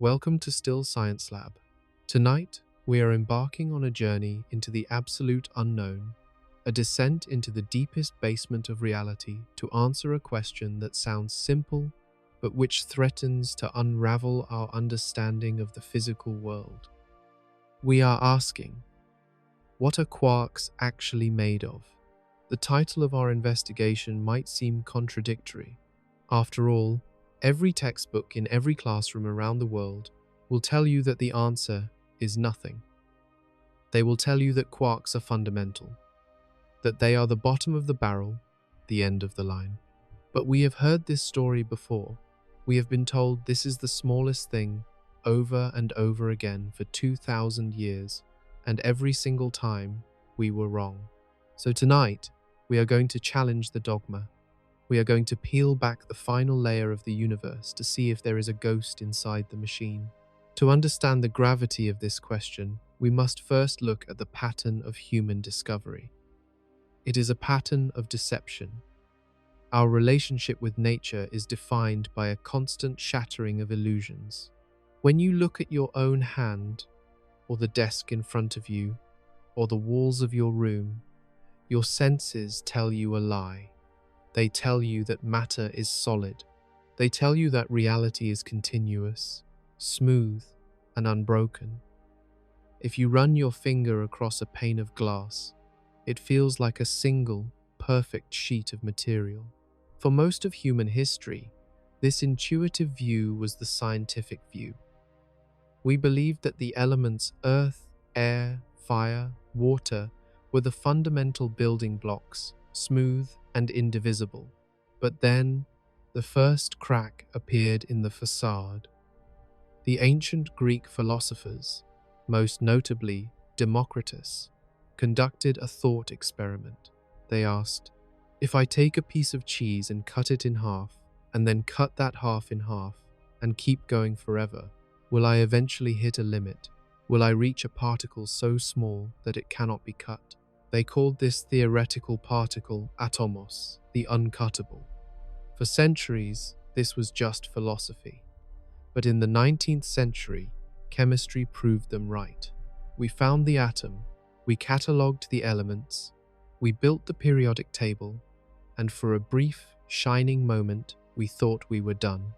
Welcome to Still Science Lab. Tonight, we are embarking on a journey into the absolute unknown, a descent into the deepest basement of reality to answer a question that sounds simple, but which threatens to unravel our understanding of the physical world. We are asking, what are quarks actually made of? The title of our investigation might seem contradictory. After all, every textbook in every classroom around the world will tell you that the answer is nothing. They will tell you that quarks are fundamental, that they are the bottom of the barrel, the end of the line. But we have heard this story before. We have been told this is the smallest thing over and over again for 2,000 years, and every single time we were wrong. So tonight, we are going to challenge the dogma. We are going to peel back the final layer of the universe to see if there is a ghost inside the machine. To understand the gravity of this question, we must first look at the pattern of human discovery. It is a pattern of deception. Our relationship with nature is defined by a constant shattering of illusions. When you look at your own hand, or the desk in front of you, or the walls of your room, your senses tell you a lie. They tell you that matter is solid. They tell you that reality is continuous, smooth, and unbroken. If you run your finger across a pane of glass, it feels like a single, perfect sheet of material. For most of human history, this intuitive view was the scientific view. We believed that the elements earth, air, fire, water were the fundamental building blocks, smooth and indivisible. But then, the first crack appeared in the facade. The ancient Greek philosophers, most notably Democritus, conducted a thought experiment. They asked, if I take a piece of cheese and cut it in half, and then cut that half in half, and keep going forever, will I eventually hit a limit? Will I reach a particle so small that it cannot be cut? They called this theoretical particle atomos, the uncuttable. For centuries, this was just philosophy. But in the 19th century, chemistry proved them right. We found the atom, we catalogued the elements, we built the periodic table, and for a brief, shining moment, we thought we were done.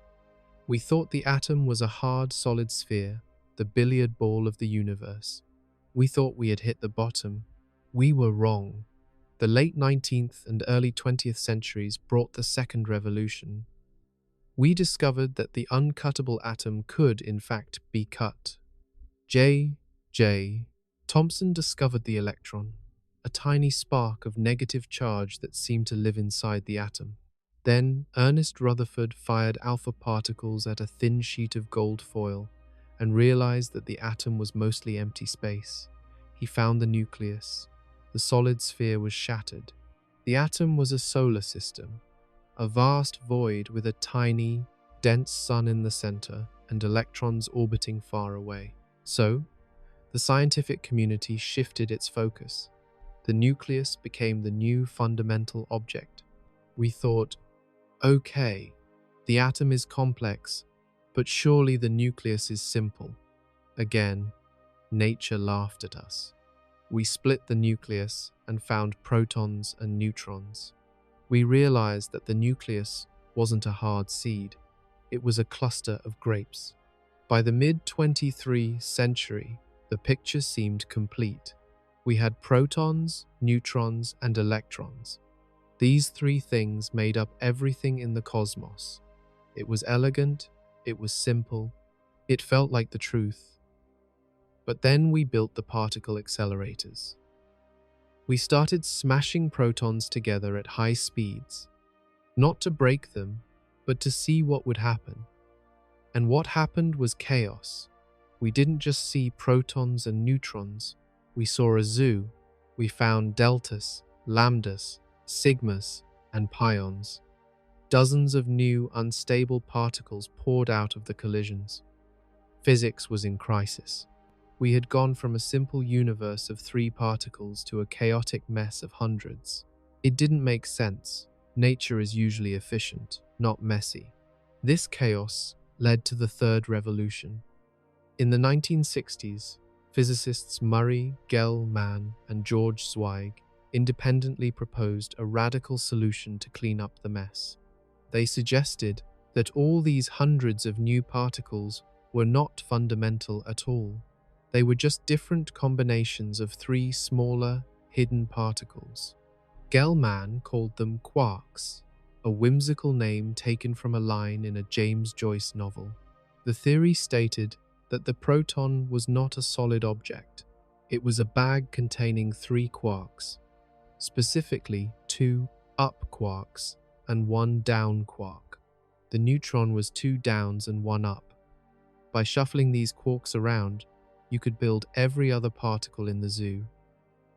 We thought the atom was a hard, solid sphere, the billiard ball of the universe. We thought we had hit the bottom. We were wrong. The late 19th and early 20th centuries brought the second revolution. We discovered that the uncuttable atom could, in fact, be cut. J. Thomson discovered the electron, a tiny spark of negative charge that seemed to live inside the atom. Then, Ernest Rutherford fired alpha particles at a thin sheet of gold foil and realized that the atom was mostly empty space. He found the nucleus. The solid sphere was shattered. The atom was a solar system, a vast void with a tiny, dense sun in the center and electrons orbiting far away. So, the scientific community shifted its focus. The nucleus became the new fundamental object. We thought, okay, the atom is complex, but surely the nucleus is simple. Again, nature laughed at us. We split the nucleus and found protons and neutrons. We realized that the nucleus wasn't a hard seed. It was a cluster of grapes. By the mid-23th century, the picture seemed complete. We had protons, neutrons, and electrons. These three things made up everything in the cosmos. It was elegant, it was simple, it felt like the truth. But then we built the particle accelerators. We started smashing protons together at high speeds, not to break them, but to see what would happen. And what happened was chaos. We didn't just see protons and neutrons, we saw a zoo. We found deltas, lambdas, sigmas, and pions. Dozens of new, unstable particles poured out of the collisions. Physics was in crisis. We had gone from a simple universe of 3 particles to a chaotic mess of hundreds. It didn't make sense. Nature is usually efficient, not messy. This chaos led to the third revolution. In the 1960s, physicists Murray Gell-Mann and George Zweig independently proposed a radical solution to clean up the mess. They suggested that all these hundreds of new particles were not fundamental at all. They were just different combinations of three smaller, hidden particles. Gell-Mann called them quarks, a whimsical name taken from a line in a James Joyce novel. The theory stated that the proton was not a solid object. It was a bag containing three quarks, specifically two up quarks and one down quark. The neutron was two downs and one up. By shuffling these quarks around, you could build every other particle in the zoo.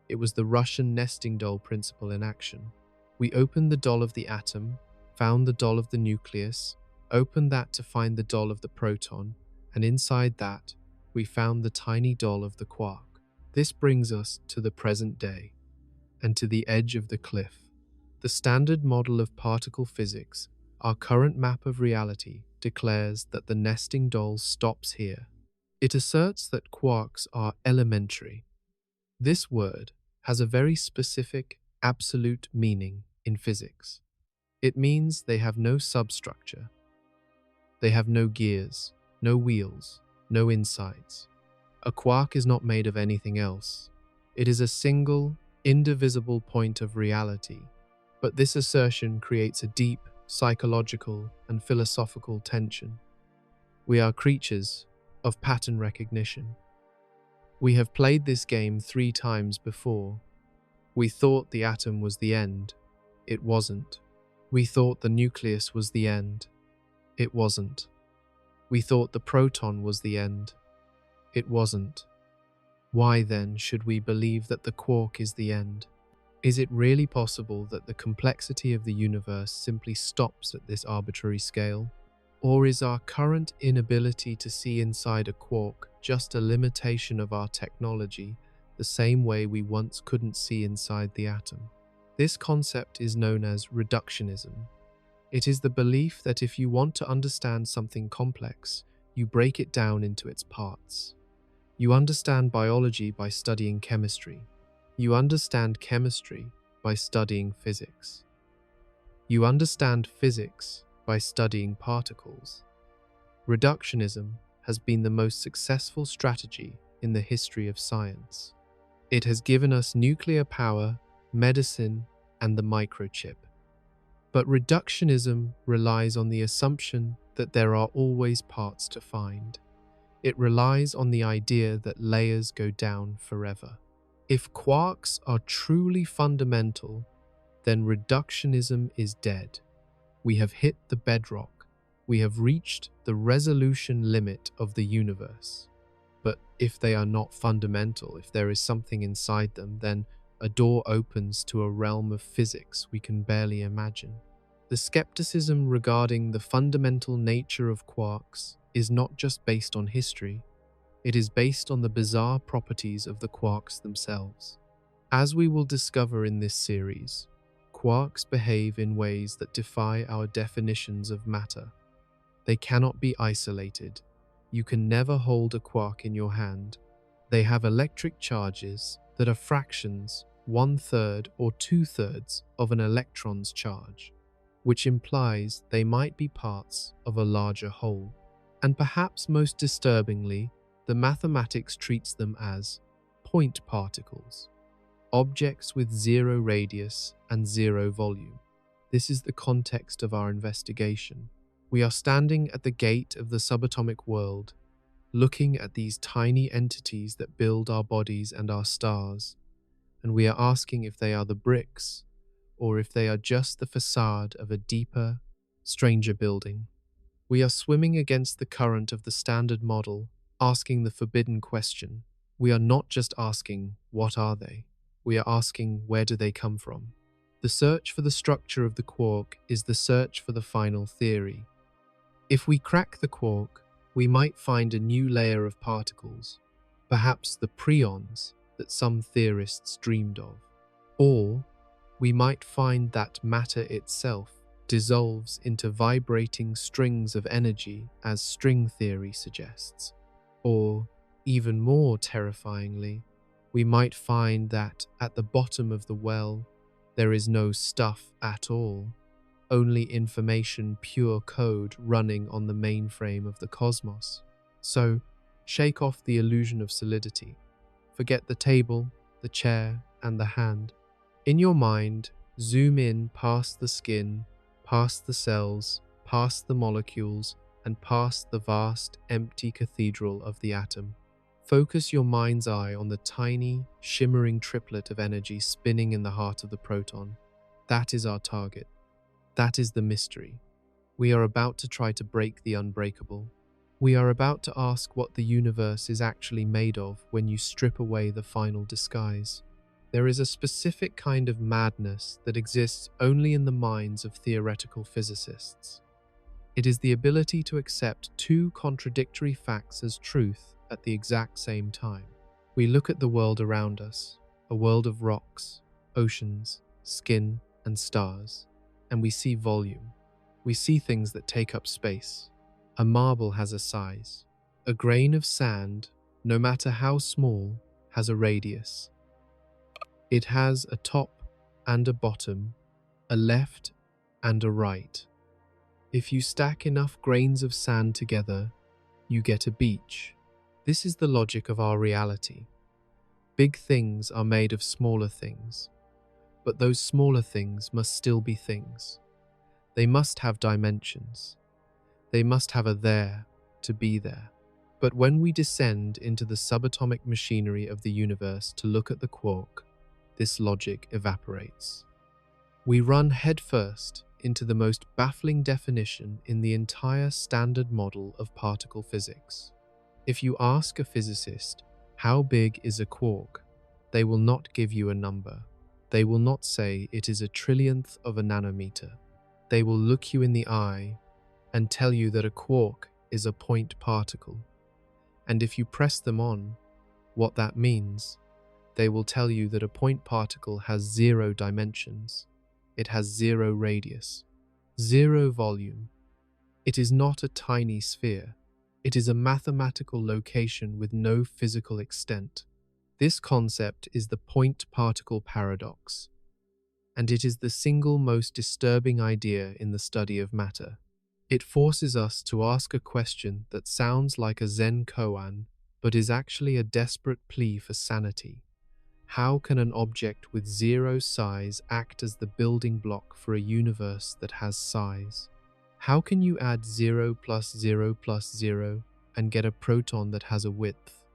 It was the Russian nesting doll principle in action. We opened the doll of the atom, found the doll of the nucleus, opened that to find the doll of the proton, and inside that, we found the tiny doll of the quark. This brings us to the present day, and to the edge of the cliff. The standard model of particle physics, our current map of reality, declares that the nesting doll stops here. It asserts that quarks are elementary. This word has a very specific, absolute meaning in physics. It means they have no substructure. They have no gears, no wheels, no insides. A quark is not made of anything else. It is a single, indivisible point of reality. But this assertion creates a deep, psychological and philosophical tension. We are creatures of pattern recognition. We have played this game 3 times before. We thought the atom was the end. It wasn't. We thought the nucleus was the end. It wasn't. We thought the proton was the end. It wasn't. Why then should we believe that the quark is the end? Is it really possible that the complexity of the universe simply stops at this arbitrary scale? Or is our current inability to see inside a quark just a limitation of our technology, the same way we once couldn't see inside the atom? This concept is known as reductionism. It is the belief that if you want to understand something complex, you break it down into its parts. You understand biology by studying chemistry. You understand chemistry by studying physics. You understand physics by studying particles. Reductionism has been the most successful strategy in the history of science. It has given us nuclear power, medicine, and the microchip. But reductionism relies on the assumption that there are always parts to find. It relies on the idea that layers go down forever. If quarks are truly fundamental, then reductionism is dead. We have hit the bedrock. We have reached the resolution limit of the universe. But if they are not fundamental, if there is something inside them, then a door opens to a realm of physics we can barely imagine. The skepticism regarding the fundamental nature of quarks is not just based on history. It is based on the bizarre properties of the quarks themselves. As we will discover in this series, quarks behave in ways that defy our definitions of matter. They cannot be isolated. You can never hold a quark in your hand. They have electric charges that are fractions, 1/3 or 2/3 of an electron's charge, which implies they might be parts of a larger whole. And perhaps most disturbingly, the mathematics treats them as point particles, objects with 0 radius and 0 volume. This is the context of our investigation. We are standing at the gate of the subatomic world, looking at these tiny entities that build our bodies and our stars, and we are asking if they are the bricks, or if they are just the facade of a deeper, stranger building. We are swimming against the current of the standard model, asking the forbidden question. We are not just asking, what are they? We are asking, where do they come from? The search for the structure of the quark is the search for the final theory. If we crack the quark, we might find a new layer of particles, perhaps the Preons that some theorists dreamed of. Or we might find that matter itself dissolves into vibrating strings of energy, as string theory suggests. Or, even more terrifyingly, we might find that at the bottom of the well, there is no stuff at all, only information, pure code running on the mainframe of the cosmos. So, shake off the illusion of solidity. Forget the table, the chair, and the hand. In your mind, zoom in past the skin, past the cells, past the molecules, and past the vast, empty cathedral of the atom. Focus your mind's eye on the tiny, shimmering triplet of energy spinning in the heart of the proton. That is our target. That is the mystery. We are about to try to break the unbreakable. We are about to ask what the universe is actually made of when you strip away the final disguise. There is a specific kind of madness that exists only in the minds of theoretical physicists. It is the ability to accept two contradictory facts as truth at the exact same time. We look at the world around us, a world of rocks, oceans, skin, and stars, and we see volume. We see things that take up space. A marble has a size. A grain of sand, no matter how small, has a radius. It has a top and a bottom, a left and a right. If you stack enough grains of sand together, you get a beach. This is the logic of our reality. Big things are made of smaller things, but those smaller things must still be things. They must have dimensions. They must have a there to be there. But when we descend into the subatomic machinery of the universe to look at the quark, this logic evaporates. We run headfirst into the most baffling definition in the entire standard model of particle physics. If you ask a physicist, how big is a quark, they will not give you a number. They will not say it is a trillionth of a nanometer. They will look you in the eye and tell you that a quark is a point particle. And if you press them on what that means, they will tell you that a point particle has 0 dimensions. It has 0 radius, 0 volume. It is not a tiny sphere. It is a mathematical location with no physical extent. This concept is the point-particle paradox, and it is the single most disturbing idea in the study of matter. It forces us to ask a question that sounds like a Zen koan, but is actually a desperate plea for sanity. How can an object with 0 size act as the building block for a universe that has size? How can you add 0 plus 0 plus 0 and get a proton that has a width?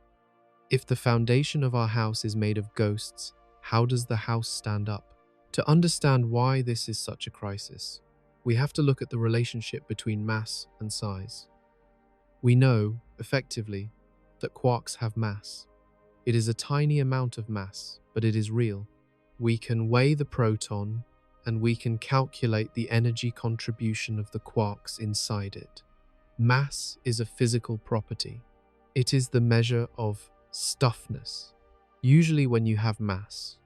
If the foundation of our house is made of ghosts, how does the house stand up? To understand why this is such a crisis, we have to look at the relationship between mass and size. We know, effectively, that quarks have mass. It is a tiny amount of mass, but it is real. We can weigh the proton, and we can calculate the energy contribution of the quarks inside it. Mass is a physical property. It is the measure of stuffness. Usually when you have mass,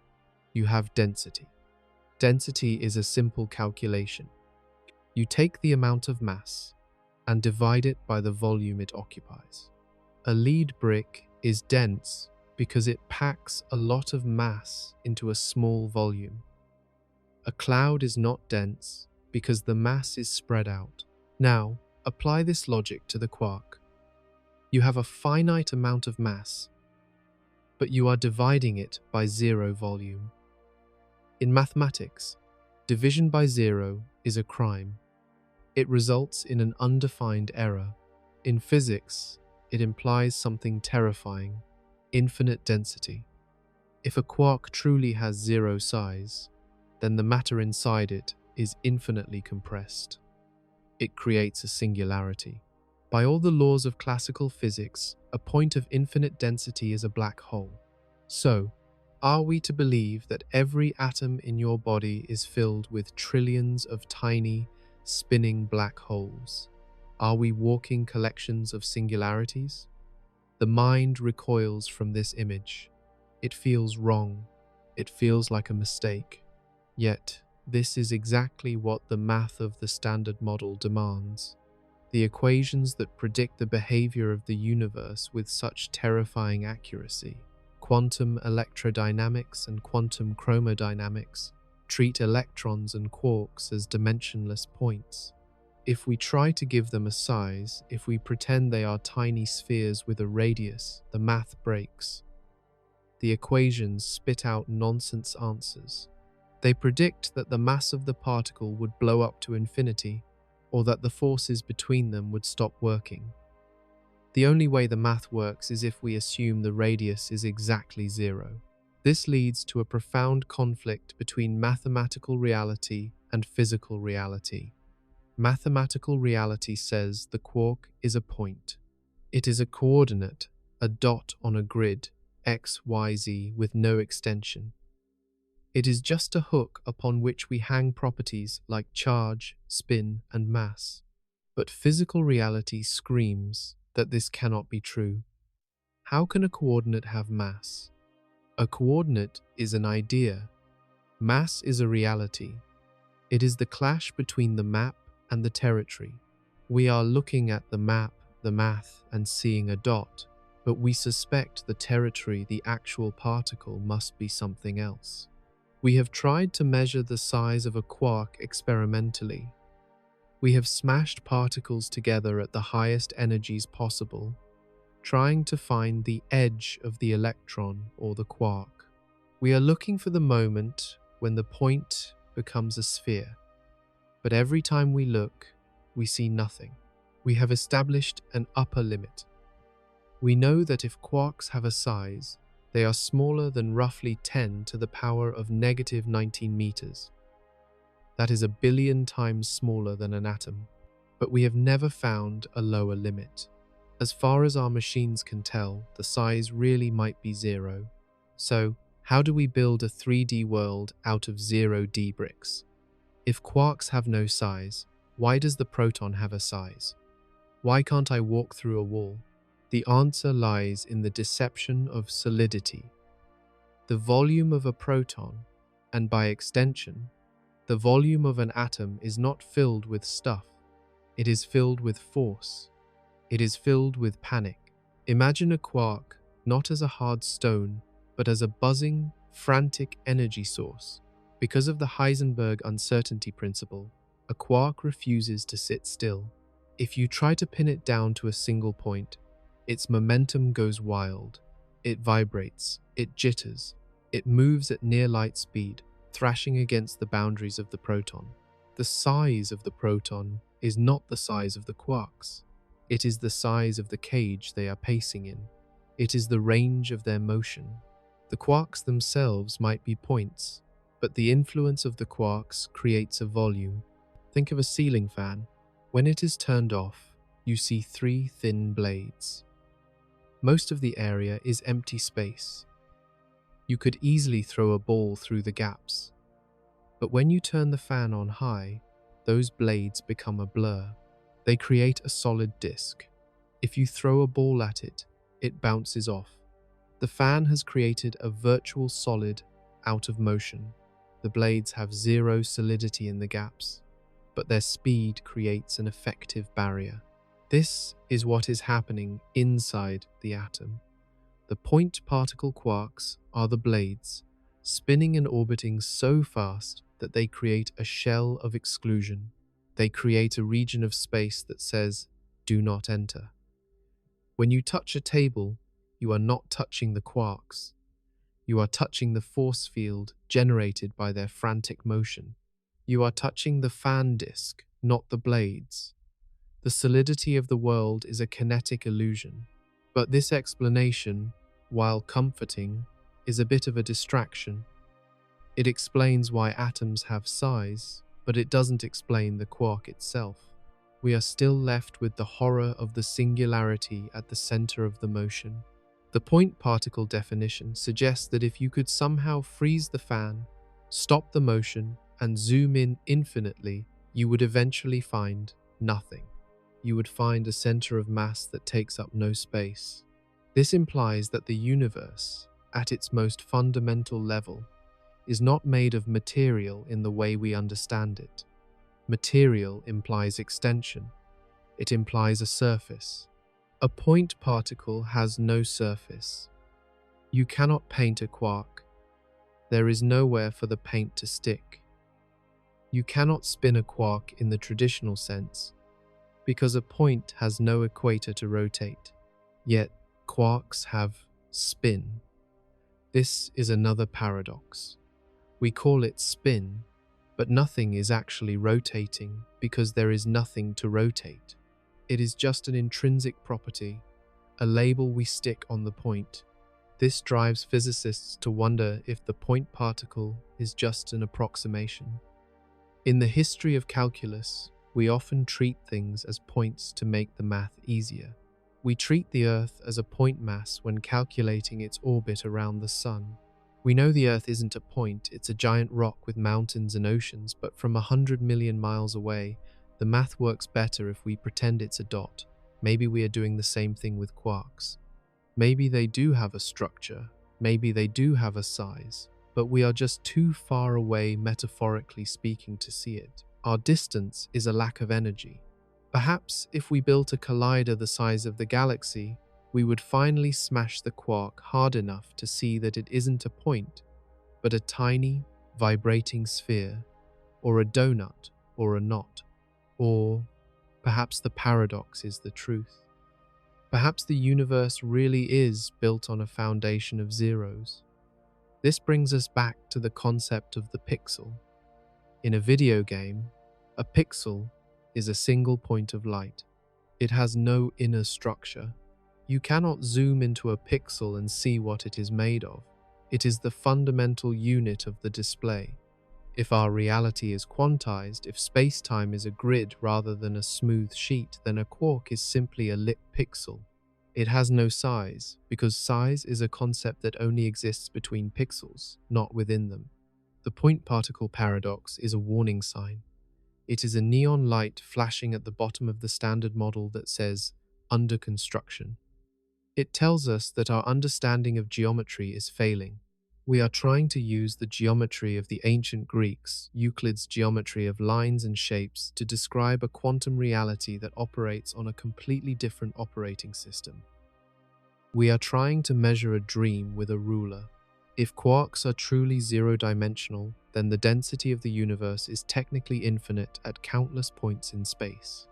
you have density. Density is a simple calculation. You take the amount of mass and divide it by the volume it occupies. A lead brick is dense because it packs a lot of mass into a small volume. A cloud is not dense because the mass is spread out. Now, apply this logic to the quark. You have a finite amount of mass, but you are dividing it by 0 volume. In mathematics, division by 0 is a crime. It results in an undefined error. In physics, it implies something terrifying: infinite density. If a quark truly has 0 size, then the matter inside it is infinitely compressed. It creates a singularity. By all the laws of classical physics, a point of infinite density is a black hole. So, are we to believe that every atom in your body is filled with trillions of tiny, spinning black holes? Are we walking collections of singularities? The mind recoils from this image. It feels wrong. It feels like a mistake. Yet, this is exactly what the math of the standard model demands. the equations that predict the behavior of the universe with such terrifying accuracy. Quantum electrodynamics and quantum chromodynamics treat electrons and quarks as dimensionless points. If we try to give them a size, if we pretend they are tiny spheres with a radius, the math breaks. The equations spit out nonsense answers. They predict that the mass of the particle would blow up to infinity, or that the forces between them would stop working. The only way the math works is if we assume the radius is exactly zero. This leads to a profound conflict between mathematical reality and physical reality. Mathematical reality says the quark is a point. It is a coordinate, a dot on a grid, x, y, z, with no extension. It is just a hook upon which we hang properties like charge, spin, and mass. But physical reality screams that this cannot be true. How can a coordinate have mass? A coordinate is an idea. Mass is a reality. It is the clash between the map and the territory. We are looking at the map, the math, and seeing a dot, but we suspect the territory, the actual particle, must be something else. We have tried to measure the size of a quark experimentally. We have smashed particles together at the highest energies possible, trying to find the edge of the electron or the quark. We are looking for the moment when the point becomes a sphere. But every time we look, we see nothing. We have established an upper limit. We know that if quarks have a size, they are smaller than roughly 10 to the power of negative 19 meters. That is 1 billion times smaller than an atom. But we have never found a lower limit. As far as our machines can tell, the size really might be zero. So, how do we build a 3D world out of 0D bricks? If quarks have no size, why does the proton have a size? Why can't I walk through a wall? The answer lies in the deception of solidity. The volume of a proton, and by extension, the volume of an atom, is not filled with stuff. It is filled with force. It is filled with panic. Imagine a quark not as a hard stone, but as a buzzing, frantic energy source. Because of the Heisenberg uncertainty principle, a quark refuses to sit still. If you try to pin it down to a single point, its momentum goes wild. It vibrates, it jitters, it moves at near light speed, thrashing against the boundaries of the proton. The size of the proton is not the size of the quarks. It is the size of the cage they are pacing in. It is the range of their motion. The quarks themselves might be points, but the influence of the quarks creates a volume. Think of a ceiling fan. When it is turned off, you see 3 thin blades. Most of the area is empty space. You could easily throw a ball through the gaps. But when you turn the fan on high, those blades become a blur. They create a solid disk. If you throw a ball at it, it bounces off. The fan has created a virtual solid out of motion. The blades have zero solidity in the gaps, but their speed creates an effective barrier. This is what is happening inside the atom. The point particle quarks are the blades, spinning and orbiting so fast that they create a shell of exclusion. They create a region of space that says, "Do not enter." When you touch a table, you are not touching the quarks. You are touching the force field generated by their frantic motion. You are touching the fan disk, not the blades. The solidity of the world is a kinetic illusion. But this explanation, while comforting, is a bit of a distraction. It explains why atoms have size, but it doesn't explain the quark itself. We are still left with the horror of the singularity at the center of the motion. The point particle definition suggests that if you could somehow freeze the fan, stop the motion, and zoom in infinitely, you would eventually find nothing. You would find a center of mass that takes up no space. This implies that the universe, at its most fundamental level, is not made of material in the way we understand it. Material implies extension. It implies a surface. A point particle has no surface. You cannot paint a quark. There is nowhere for the paint to stick. You cannot spin a quark in the traditional sense, because a point has no equator to rotate. Yet, quarks have spin. This is another paradox. We call it spin, but nothing is actually rotating because there is nothing to rotate. It is just an intrinsic property, a label we stick on the point. This drives physicists to wonder if the point particle is just an approximation. In the history of calculus, we often treat things as points to make the math easier. We treat the Earth as a point mass when calculating its orbit around the Sun. We know the Earth isn't a point, it's a giant rock with mountains and oceans, but from 100 million miles away, the math works better if we pretend it's a dot. Maybe we are doing the same thing with quarks. Maybe they do have a structure, maybe they do have a size, but we are just too far away, metaphorically speaking, to see it. Our distance is a lack of energy. Perhaps if we built a collider the size of the galaxy, we would finally smash the quark hard enough to see that it isn't a point, but a tiny, vibrating sphere, or a donut, or a knot. Or perhaps the paradox is the truth. Perhaps the universe really is built on a foundation of zeros. This brings us back to the concept of the pixel. In a video game, a pixel is a single point of light. It has no inner structure. You cannot zoom into a pixel and see what it is made of. It is the fundamental unit of the display. If our reality is quantized, if space-time is a grid rather than a smooth sheet, then a quark is simply a lit pixel. It has no size, because size is a concept that only exists between pixels, not within them. The point particle paradox is a warning sign. It is a neon light flashing at the bottom of the standard model that says, "Under construction." It tells us that our understanding of geometry is failing. We are trying to use the geometry of the ancient Greeks, Euclid's geometry of lines and shapes, to describe a quantum reality that operates on a completely different operating system. We are trying to measure a dream with a ruler. If quarks are truly zero-dimensional, then the density of the universe is technically infinite at countless points in space.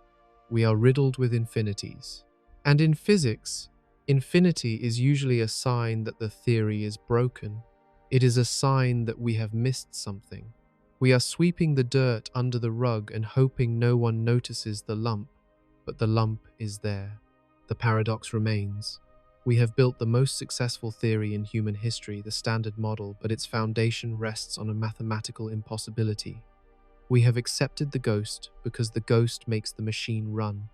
We are riddled with infinities. And in physics, infinity is usually a sign that the theory is broken. It is a sign that we have missed something. We are sweeping the dirt under the rug and hoping no one notices the lump, but the lump is there. The paradox remains. We have built the most successful theory in human history, the Standard Model, but its foundation rests on a mathematical impossibility. We have accepted the ghost because the ghost makes the machine run.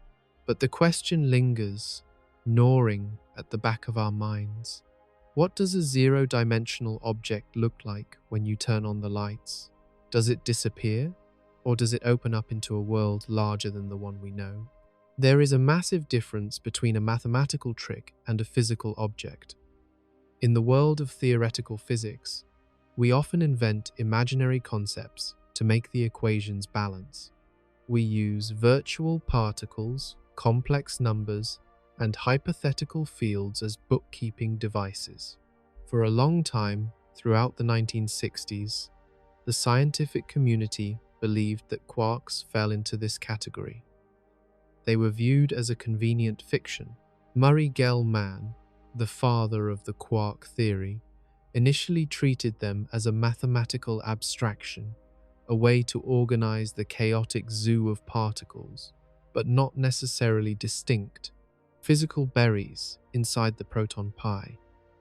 But the question lingers, gnawing at the back of our minds. What does a zero-dimensional object look like when you turn on the lights? Does it disappear, or does it open up into a world larger than the one we know? There is a massive difference between a mathematical trick and a physical object. In the world of theoretical physics, we often invent imaginary concepts to make the equations balance. We use virtual particles, complex numbers, and hypothetical fields as bookkeeping devices. For a long time, throughout the 1960s, the scientific community believed that quarks fell into this category. They were viewed as a convenient fiction. Murray Gell-Mann, the father of the quark theory, initially treated them as a mathematical abstraction, a way to organize the chaotic zoo of particles, but not necessarily distinct. Physical berries inside the proton pie.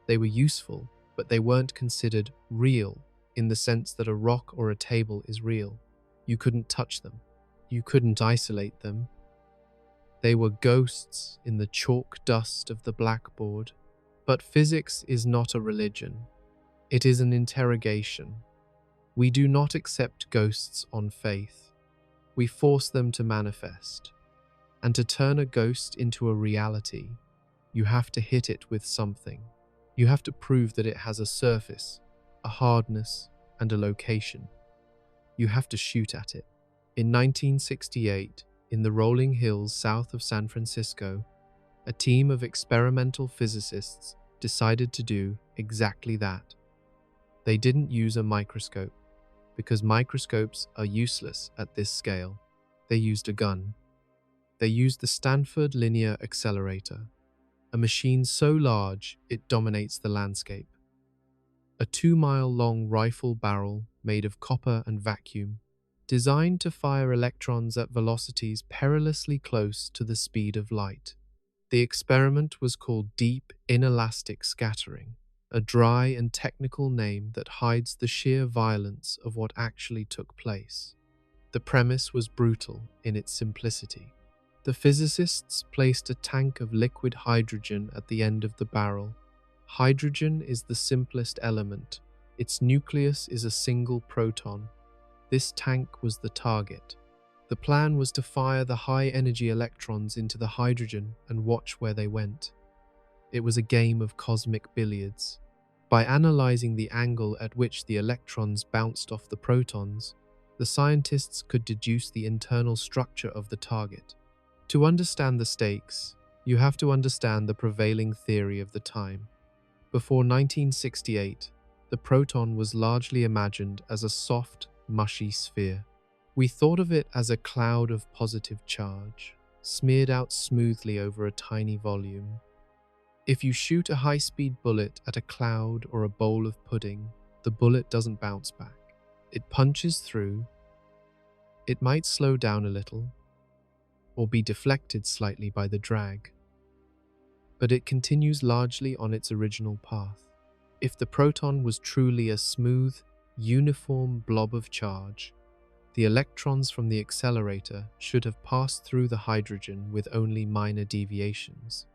They were useful, but they weren't considered real in the sense that a rock or a table is real. You couldn't touch them. You couldn't isolate them. They were ghosts in the chalk dust of the blackboard. But physics is not a religion. It is an interrogation. We do not accept ghosts on faith. We force them to manifest. And to turn a ghost into a reality, you have to hit it with something. You have to prove that it has a surface, a hardness, and a location. You have to shoot at it. In 1968, in the rolling hills south of San Francisco, a team of experimental physicists decided to do exactly that. They didn't use a microscope, because microscopes are useless at this scale. They used a gun. They used the Stanford Linear Accelerator, a machine so large it dominates the landscape. A 2-mile-long rifle barrel made of copper and vacuum, designed to fire electrons at velocities perilously close to the speed of light. The experiment was called deep inelastic scattering, a dry and technical name that hides the sheer violence of what actually took place. The premise was brutal in its simplicity. The physicists placed a tank of liquid hydrogen at the end of the barrel. Hydrogen is the simplest element. Its nucleus is a single proton. This tank was the target. The plan was to fire the high-energy electrons into the hydrogen and watch where they went. It was a game of cosmic billiards. By analyzing the angle at which the electrons bounced off the protons, the scientists could deduce the internal structure of the target. To understand the stakes, you have to understand the prevailing theory of the time. Before 1968, the proton was largely imagined as a soft, mushy sphere. We thought of it as a cloud of positive charge, smeared out smoothly over a tiny volume. If you shoot a high-speed bullet at a cloud or a bowl of pudding, the bullet doesn't bounce back. It punches through. It might slow down a little, or be deflected slightly by the drag, but it continues largely on its original path. If the proton was truly a smooth, uniform blob of charge, the electrons from the accelerator should have passed through the hydrogen with only minor deviations.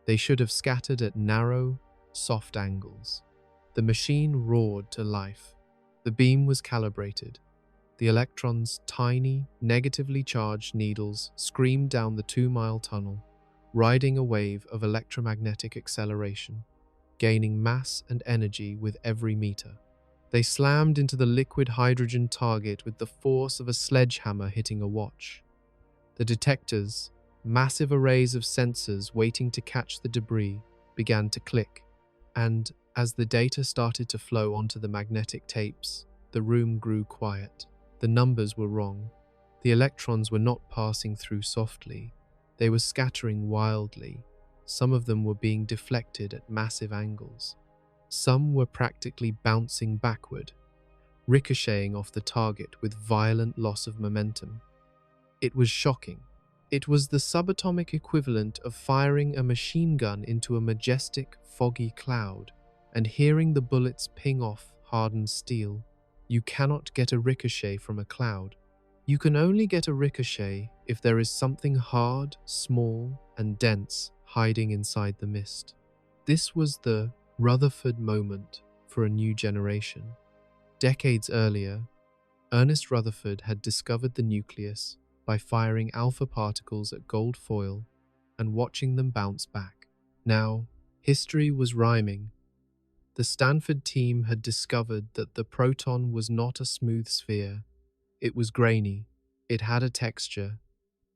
They should have scattered at narrow, soft angles. The machine roared to life. The beam was calibrated. The electrons' tiny, negatively charged needles screamed down the 2-mile tunnel, riding a wave of electromagnetic acceleration, gaining mass and energy with every meter. They slammed into the liquid hydrogen target with the force of a sledgehammer hitting a watch. The detectors, massive arrays of sensors waiting to catch the debris, began to click, and as the data started to flow onto the magnetic tapes, the room grew quiet. The numbers were wrong. The electrons were not passing through softly. They were scattering wildly. Some of them were being deflected at massive angles. Some were practically bouncing backward, ricocheting off the target with violent loss of momentum. It was shocking. It was the subatomic equivalent of firing a machine gun into a majestic, foggy cloud and hearing the bullets ping off hardened steel. You cannot get a ricochet from a cloud. You can only get a ricochet if there is something hard, small, and dense hiding inside the mist. This was the Rutherford moment for a new generation. Decades earlier, Ernest Rutherford had discovered the nucleus by firing alpha particles at gold foil and watching them bounce back. Now, history was rhyming. The Stanford team had discovered that the proton was not a smooth sphere. It was grainy. It had a texture.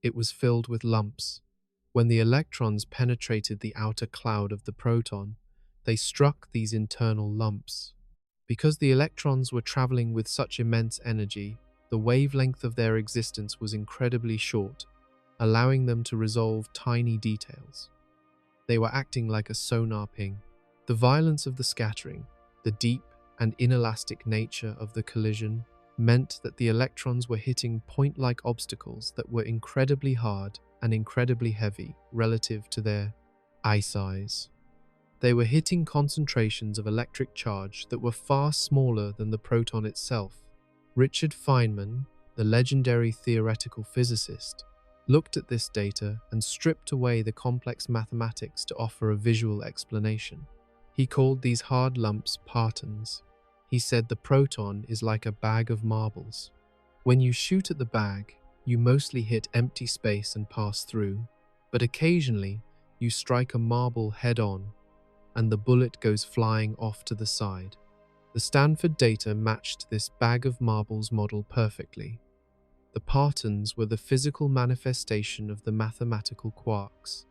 It was filled with lumps. When the electrons penetrated the outer cloud of the proton, they struck these internal lumps. Because the electrons were traveling with such immense energy, the wavelength of their existence was incredibly short, allowing them to resolve tiny details. They were acting like a sonar ping. The violence of the scattering, the deep and inelastic nature of the collision, meant that the electrons were hitting point-like obstacles that were incredibly hard and incredibly heavy relative to their eye size. They were hitting concentrations of electric charge that were far smaller than the proton itself. Richard Feynman, the legendary theoretical physicist, looked at this data and stripped away the complex mathematics to offer a visual explanation. He called these hard lumps partons. He said the proton is like a bag of marbles. When you shoot at the bag, you mostly hit empty space and pass through, but occasionally you strike a marble head-on, and the bullet goes flying off to the side. The Stanford data matched this bag of marbles model perfectly. The partons were the physical manifestation of the mathematical quarks.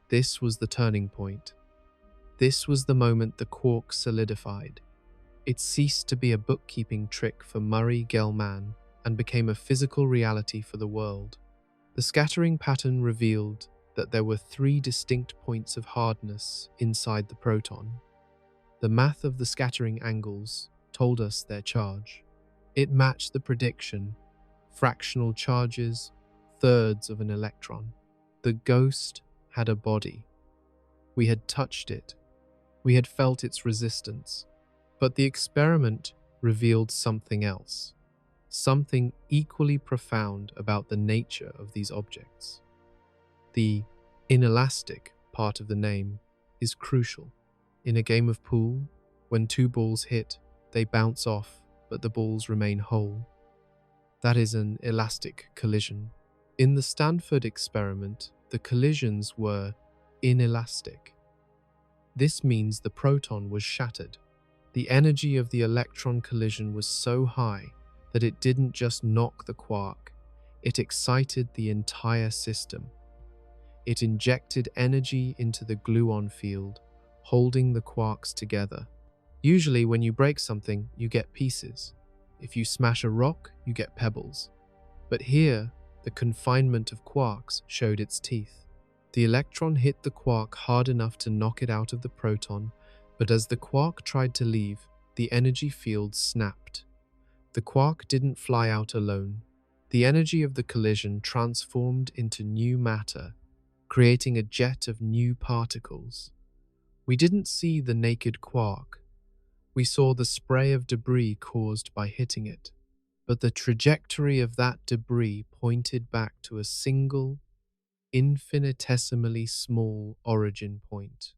This was the turning point. This was the moment the quark solidified. It ceased to be a bookkeeping trick for Murray Gell-Mann and became a physical reality for the world. The scattering pattern revealed that there were 3 distinct points of hardness inside the proton. The math of the scattering angles told us their charge. It matched the prediction: fractional charges, thirds of an electron. The ghost had a body. We had touched it. We had felt its resistance. But the experiment revealed something else, something equally profound about the nature of these objects. The inelastic part of the name is crucial. In a game of pool, when 2 balls hit, they bounce off, but the balls remain whole. That is an elastic collision. In the Stanford experiment, the collisions were inelastic. This means the proton was shattered. The energy of the electron collision was so high that it didn't just knock the quark, it excited the entire system. It injected energy into the gluon field, holding the quarks together. Usually when you break something, you get pieces. If you smash a rock, you get pebbles. But here, the confinement of quarks showed its teeth. The electron hit the quark hard enough to knock it out of the proton, but as the quark tried to leave, the energy field snapped. The quark didn't fly out alone. The energy of the collision transformed into new matter, creating a jet of new particles. We didn't see the naked quark. We saw the spray of debris caused by hitting it. But the trajectory of that debris pointed back to a single, infinitesimally small origin point.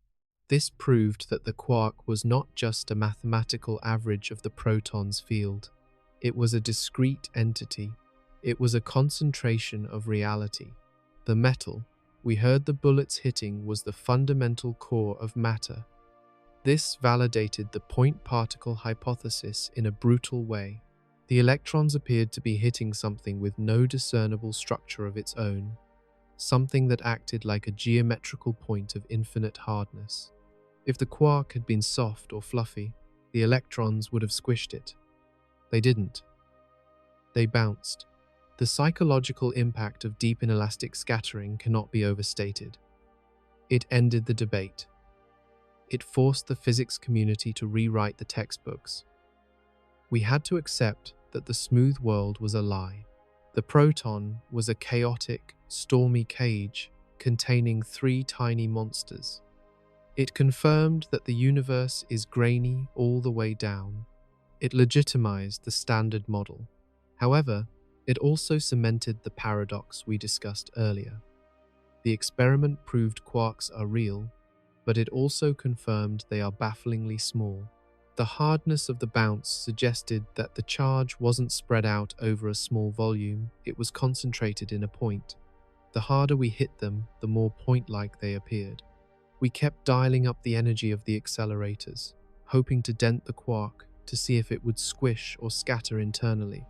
This proved that the quark was not just a mathematical average of the proton's field. It was a discrete entity. It was a concentration of reality. The metal we heard the bullets hitting was the fundamental core of matter. This validated the point particle hypothesis in a brutal way. The electrons appeared to be hitting something with no discernible structure of its own, something that acted like a geometrical point of infinite hardness. If the quark had been soft or fluffy, the electrons would have squished it. They didn't. They bounced. The psychological impact of deep inelastic scattering cannot be overstated. It ended the debate. It forced the physics community to rewrite the textbooks. We had to accept that the smooth world was a lie. The proton was a chaotic, stormy cage containing 3 tiny monsters. It confirmed that the universe is grainy all the way down. It legitimized the standard model. However, it also cemented the paradox we discussed earlier. The experiment proved quarks are real, but it also confirmed they are bafflingly small. The hardness of the bounce suggested that the charge wasn't spread out over a small volume, it was concentrated in a point. The harder we hit them, the more point-like they appeared. We kept dialing up the energy of the accelerators, hoping to dent the quark to see if it would squish or scatter internally.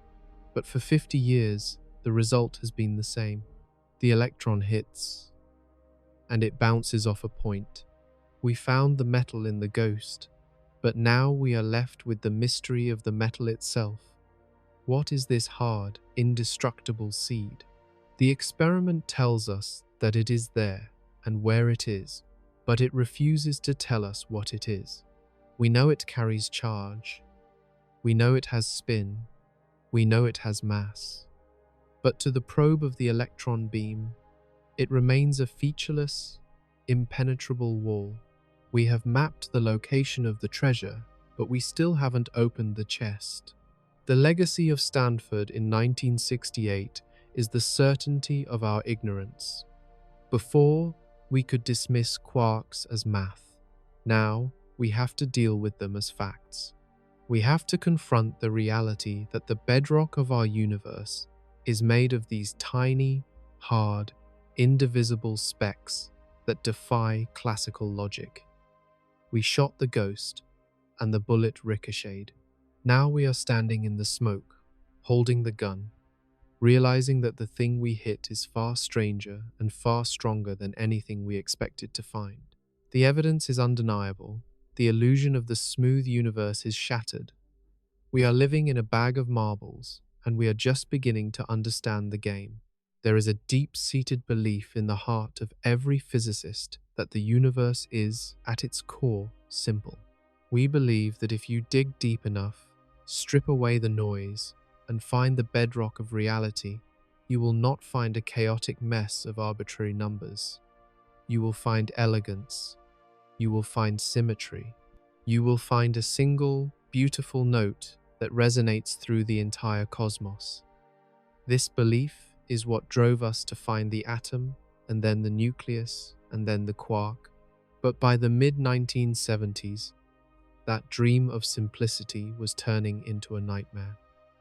But for 50 years, the result has been the same. The electron hits, and it bounces off a point. We found the metal in the ghost, but now we are left with the mystery of the metal itself. What is this hard, indestructible seed? The experiment tells us that it is there and where it is, but it refuses to tell us what it is. We know it carries charge. We know it has spin. We know it has mass. But to the probe of the electron beam, it remains a featureless, impenetrable wall. We have mapped the location of the treasure, but we still haven't opened the chest. The legacy of Stanford in 1968 is the certainty of our ignorance. Before, we could dismiss quarks as math. Now, we have to deal with them as facts. We have to confront the reality that the bedrock of our universe is made of these tiny, hard, indivisible specks that defy classical logic. We shot the ghost, and the bullet ricocheted. Now we are standing in the smoke, holding the gun. realizing that the thing we hit is far stranger and far stronger than anything we expected to find. The evidence is undeniable. The illusion of the smooth universe is shattered. We are living in a bag of marbles, and we are just beginning to understand the game. There is a deep-seated belief in the heart of every physicist that the universe is, at its core, simple. We believe that if you dig deep enough, strip away the noise, and find the bedrock of reality, you will not find a chaotic mess of arbitrary numbers. You will find elegance. You will find symmetry. You will find a single, beautiful note that resonates through the entire cosmos. This belief is what drove us to find the atom, and then the nucleus, and then the quark. But by the mid-1970s, that dream of simplicity was turning into a nightmare.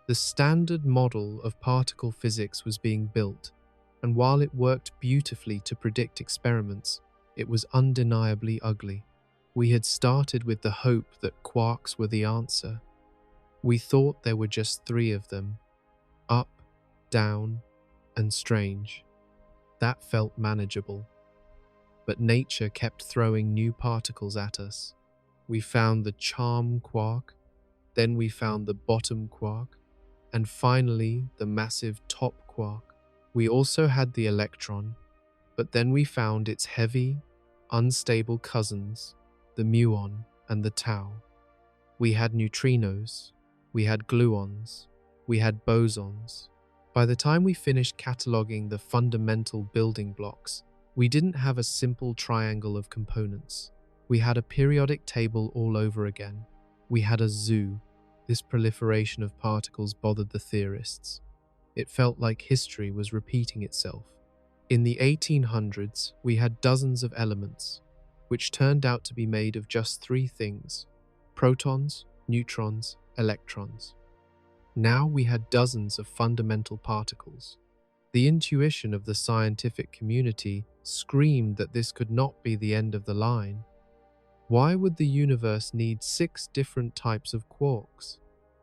The standard model of particle physics was being built, and while it worked beautifully to predict experiments, it was undeniably ugly. We had started with the hope that quarks were the answer. We thought there were just 3 of them: up, down, and strange. That felt manageable. But nature kept throwing new particles at us. We found the charm quark, then we found the bottom quark, and finally the massive top quark. We also had the electron, but then we found its heavy, unstable cousins, the muon and the tau. We had neutrinos, we had gluons, we had bosons. By the time we finished cataloging the fundamental building blocks, we didn't have a simple triangle of components. We had a periodic table all over again. We had a zoo. This proliferation of particles bothered the theorists. It felt like history was repeating itself. In the 1800s, we had dozens of elements, which turned out to be made of just 3 things: protons, neutrons, electrons. Now we had dozens of fundamental particles. The intuition of the scientific community screamed that this could not be the end of the line. Why would the universe need 6 different types of quarks?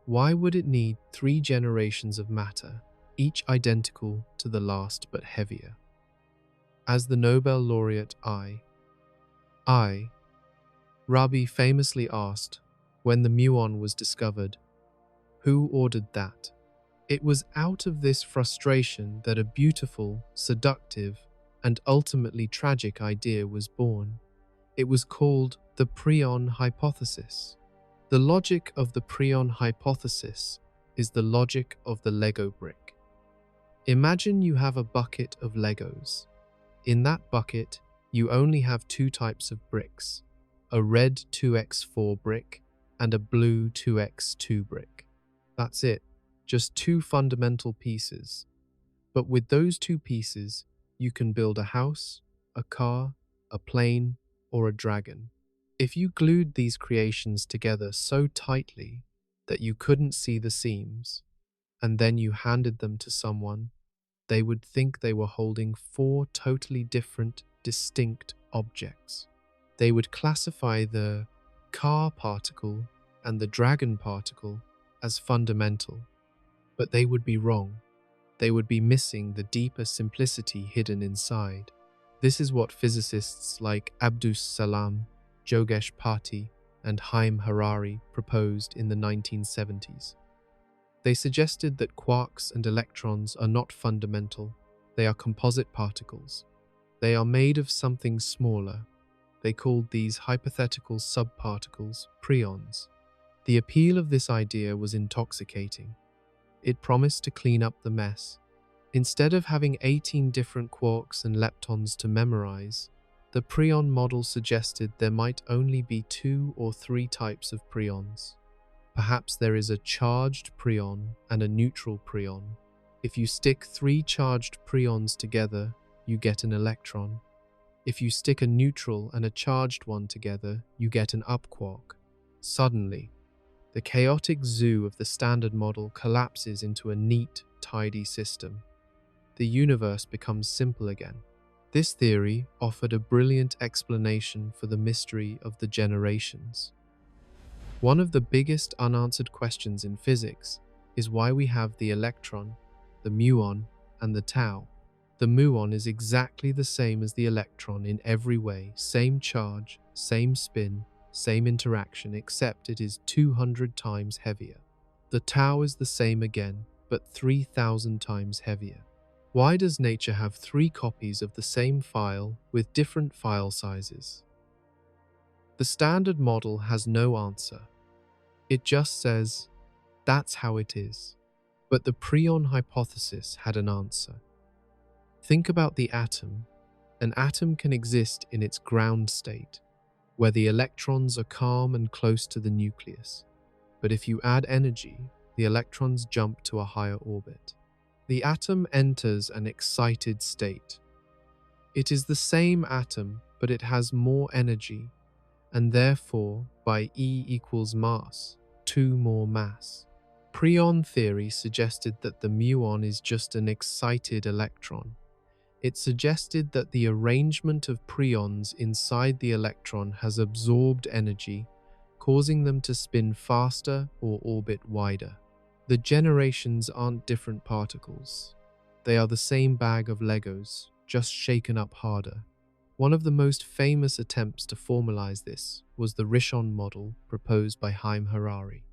Why would it need 3 generations of matter, each identical to the last but heavier? As the Nobel laureate Rabi famously asked, when the muon was discovered, "Who ordered that?" It was out of this frustration that a beautiful, seductive, and ultimately tragic idea was born. It was called the Preon hypothesis. The logic of the Preon hypothesis is the logic of the Lego brick. Imagine you have a bucket of Legos. In that bucket, you only have 2 types of bricks: a red 2x4 brick and a blue 2x2 brick. That's it, just 2 fundamental pieces. But with those 2 pieces, you can build a house, a car, a plane, or a dragon. If you glued these creations together so tightly that you couldn't see the seams, and then you handed them to someone, they would think they were holding 4 totally different, distinct objects. They would classify the car particle and the dragon particle as fundamental, but they would be wrong. They would be missing the deeper simplicity hidden inside. This is what physicists like Abdus Salam, Jogesh Pati, and Haim Harari proposed in the 1970s. They suggested that quarks and electrons are not fundamental, they are composite particles. They are made of something smaller. They called these hypothetical subparticles preons. The appeal of this idea was intoxicating. It promised to clean up the mess. Instead of having 18 different quarks and leptons to memorize, the Preon model suggested there might only be 2 or 3 types of preons. Perhaps there is a charged preon and a neutral preon. If you stick 3 charged preons together, you get an electron. If you stick a neutral and a charged one together, you get an up quark. Suddenly, the chaotic zoo of the standard model collapses into a neat, tidy system. The universe becomes simple again. This theory offered a brilliant explanation for the mystery of the generations. One of the biggest unanswered questions in physics is why we have the electron, the muon, and the tau. The muon is exactly the same as the electron in every way, same charge, same spin, same interaction, except it is 200 times heavier. The tau is the same again, but 3,000 times heavier. Why does nature have 3 copies of the same file with different file sizes? The standard model has no answer. It just says, that's how it is. But the Preon hypothesis had an answer. Think about the atom. An atom can exist in its ground state, where the electrons are calm and close to the nucleus. But if you add energy, the electrons jump to a higher orbit. The atom enters an excited state. It is the same atom, but it has more energy, and therefore, by E equals mass, 2 more mass. Preon theory suggested that the muon is just an excited electron. It suggested that the arrangement of preons inside the electron has absorbed energy, causing them to spin faster or orbit wider. The generations aren't different particles. They are the same bag of Legos, just shaken up harder. One of the most famous attempts to formalize this was the Rishon model proposed by Haim Harari.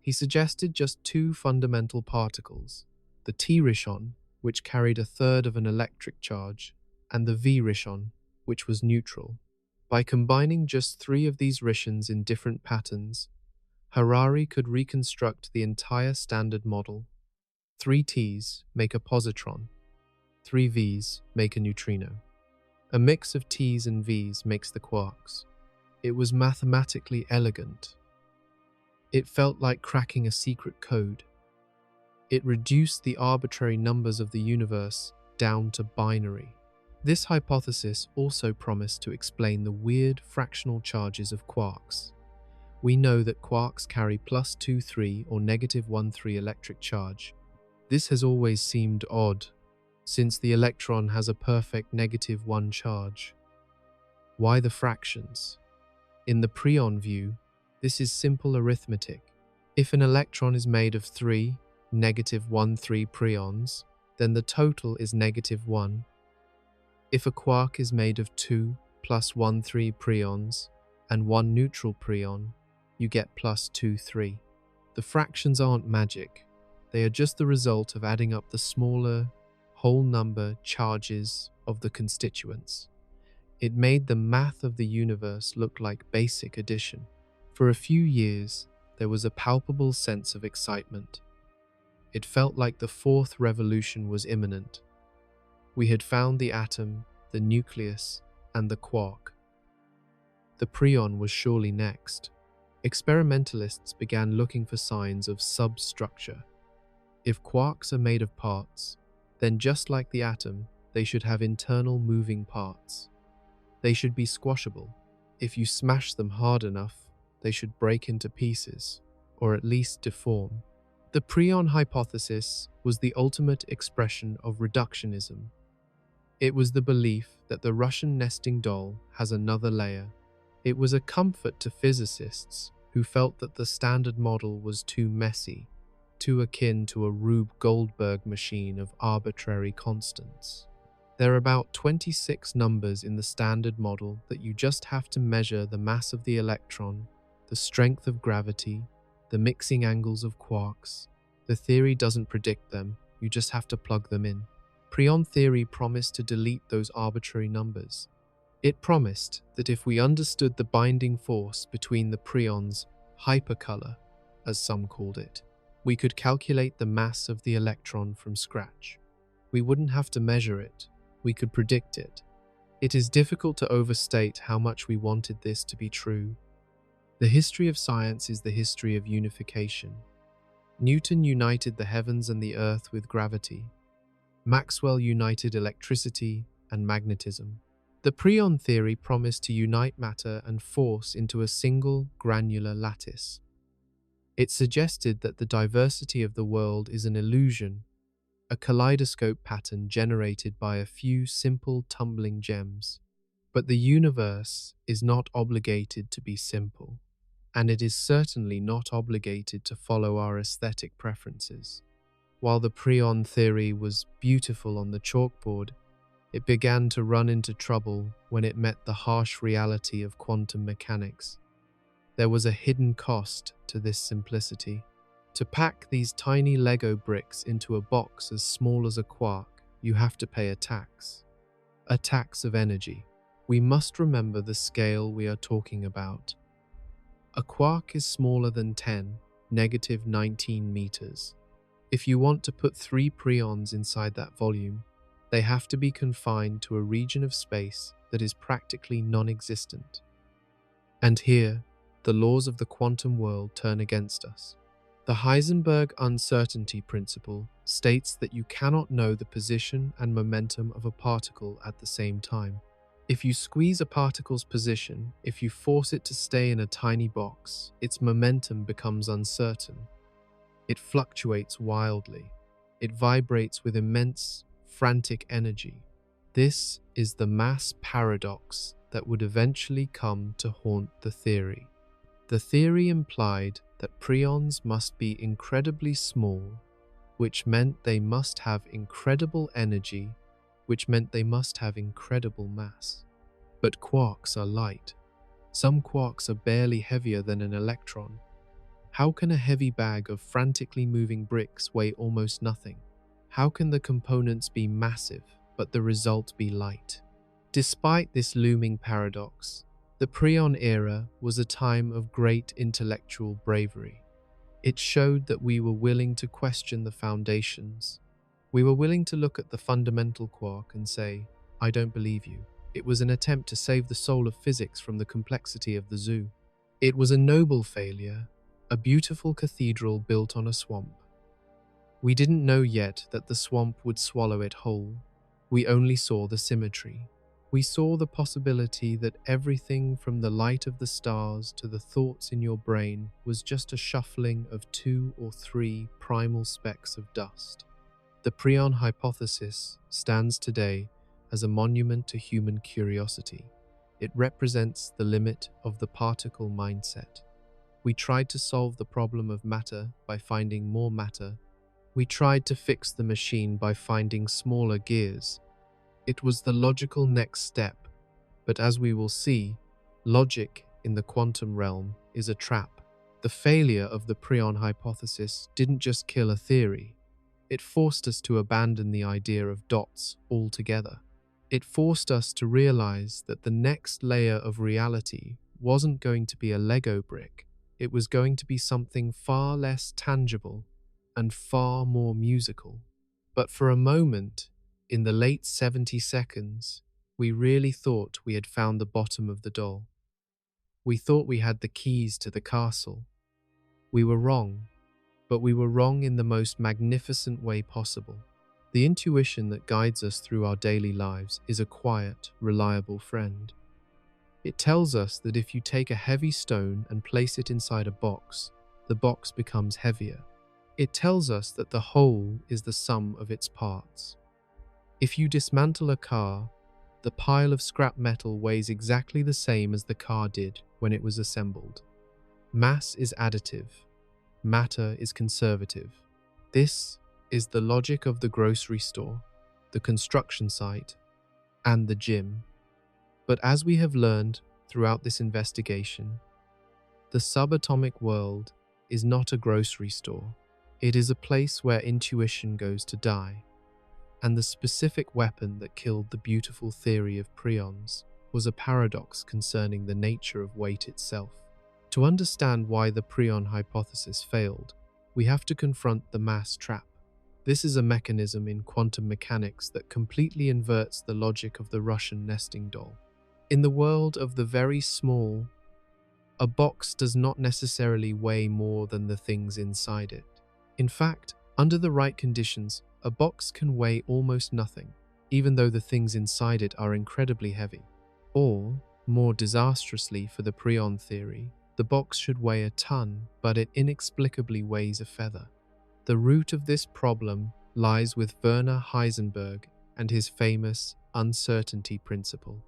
He suggested just 2 fundamental particles, the T Rishon, which carried a third of an electric charge, and the V Rishon, which was neutral. By combining just 3 of these Rishons in different patterns, Harari could reconstruct the entire standard model. 3 T's make a positron, 3 V's make a neutrino. A mix of T's and V's makes the quarks. It was mathematically elegant. It felt like cracking a secret code. It reduced the arbitrary numbers of the universe down to binary. This hypothesis also promised to explain the weird fractional charges of quarks. We know that quarks carry +2,3 or -1,3 electric charge. This has always seemed odd, since the electron has a perfect -1 charge. Why the fractions? In the Preon view, this is simple arithmetic. If an electron is made of 3 -1,3 preons, then the total is -1. If a quark is made of 2 +1,3 preons and 1 neutral preon, you get +2,3. The fractions aren't magic. They are just the result of adding up the smaller, whole number charges of the constituents. It made the math of the universe look like basic addition. For a few years, there was a palpable sense of excitement. It felt like the 4th revolution was imminent. We had found the atom, the nucleus, and the quark. The Preon was surely next. Experimentalists began looking for signs of substructure. If quarks are made of parts, then just like the atom, they should have internal moving parts. They should be squashable. If you smash them hard enough, they should break into pieces, or at least deform. The Preon hypothesis was the ultimate expression of reductionism. It was the belief that the Russian nesting doll has another layer. It was a comfort to physicists who felt that the standard model was too messy, too akin to a Rube Goldberg machine of arbitrary constants. There are about 26 numbers in the standard model that you just have to measure: the mass of the electron, the strength of gravity, the mixing angles of quarks. The theory doesn't predict them, you just have to plug them in. Preon theory promised to delete those arbitrary numbers. It promised that if we understood the binding force between the preons, hypercolor, as some called it, we could calculate the mass of the electron from scratch. We wouldn't have to measure it, we could predict it. It is difficult to overstate how much we wanted this to be true. The history of science is the history of unification. Newton united the heavens and the earth with gravity. Maxwell united electricity and magnetism. The Preon theory promised to unite matter and force into a single granular lattice. It suggested that the diversity of the world is an illusion, a kaleidoscope pattern generated by a few simple tumbling gems. But the universe is not obligated to be simple, and it is certainly not obligated to follow our aesthetic preferences. While the Preon theory was beautiful on the chalkboard, it began to run into trouble when it met the harsh reality of quantum mechanics. There was a hidden cost to this simplicity. To pack these tiny Lego bricks into a box as small as a quark, you have to pay a tax of energy. We must remember the scale we are talking about. A quark is smaller than 10, negative 19 meters. If you want to put 3 preons inside that volume, they have to be confined to a region of space that is practically non-existent. And here, the laws of the quantum world turn against us. The Heisenberg uncertainty principle states that you cannot know the position and momentum of a particle at the same time. If you squeeze a particle's position, if you force it to stay in a tiny box, its momentum becomes uncertain. It fluctuates wildly. It vibrates with immense, frantic energy. This is the mass paradox that would eventually come to haunt the theory. The theory implied that preons must be incredibly small, which meant they must have incredible energy, which meant they must have incredible mass. But quarks are light. Some quarks are barely heavier than an electron. How can a heavy bag of frantically moving bricks weigh almost nothing? How can the components be massive, but the result be light? Despite this looming paradox, the Preon era was a time of great intellectual bravery. It showed that we were willing to question the foundations. We were willing to look at the fundamental quark and say, "I don't believe you." It was an attempt to save the soul of physics from the complexity of the zoo. It was a noble failure, a beautiful cathedral built on a swamp. We didn't know yet that the swamp would swallow it whole. We only saw the symmetry. We saw the possibility that everything from the light of the stars to the thoughts in your brain was just a shuffling of 2 or 3 primal specks of dust. The Preon hypothesis stands today as a monument to human curiosity. It represents the limit of the particle mindset. We tried to solve the problem of matter by finding more matter. We tried to fix the machine by finding smaller gears. It was the logical next step, but as we will see, logic in the quantum realm is a trap. The failure of the Preon hypothesis didn't just kill a theory. It forced us to abandon the idea of dots altogether. It forced us to realize that the next layer of reality wasn't going to be a Lego brick. It was going to be something far less tangible and far more musical. But for a moment, in the late 70 seconds, we really thought we had found the bottom of the doll. We thought we had the keys to the castle. We were wrong, but we were wrong in the most magnificent way possible. The intuition that guides us through our daily lives is a quiet, reliable friend. It tells us that if you take a heavy stone and place it inside a box, the box becomes heavier. It tells us that the whole is the sum of its parts. If you dismantle a car, the pile of scrap metal weighs exactly the same as the car did when it was assembled. Mass is additive. Matter is conservative. This is the logic of the grocery store, the construction site, and the gym. But as we have learned throughout this investigation, the subatomic world is not a grocery store. It is a place where intuition goes to die. And the specific weapon that killed the beautiful theory of preons was a paradox concerning the nature of weight itself. To understand why the Preon hypothesis failed, we have to confront the mass trap. This is a mechanism in quantum mechanics that completely inverts the logic of the Russian nesting doll. In the world of the very small, a box does not necessarily weigh more than the things inside it. In fact, under the right conditions, a box can weigh almost nothing, even though the things inside it are incredibly heavy. Or, more disastrously for the Preon theory, the box should weigh a ton, but it inexplicably weighs a feather. The root of this problem lies with Werner Heisenberg and his famous uncertainty principle.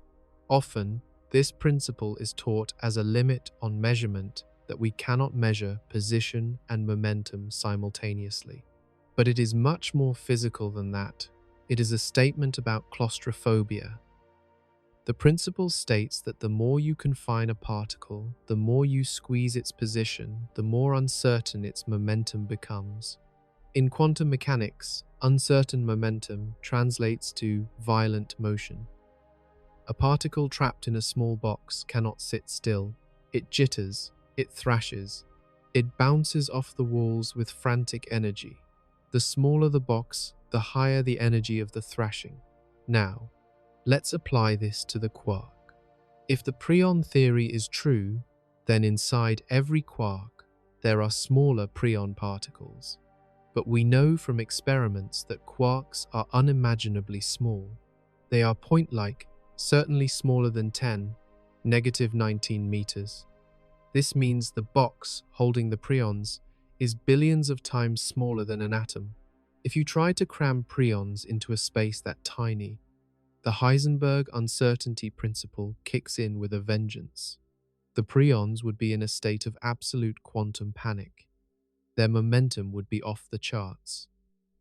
Often, this principle is taught as a limit on measurement that we cannot measure position and momentum simultaneously. But it is much more physical than that. It is a statement about claustrophobia. The principle states that the more you confine a particle, the more you squeeze its position, the more uncertain its momentum becomes. In quantum mechanics, uncertain momentum translates to violent motion. A particle trapped in a small box cannot sit still. It jitters, it thrashes, it bounces off the walls with frantic energy. The smaller the box, the higher the energy of the thrashing. Now, let's apply this to the quark. If the Preon theory is true, then inside every quark, there are smaller Preon particles. But we know from experiments that quarks are unimaginably small. They are point-like, certainly smaller than 10, -19 meters. This means the box holding the preons is billions of times smaller than an atom. If you try to cram preons into a space that tiny, the Heisenberg uncertainty principle kicks in with a vengeance. The preons would be in a state of absolute quantum panic. Their momentum would be off the charts.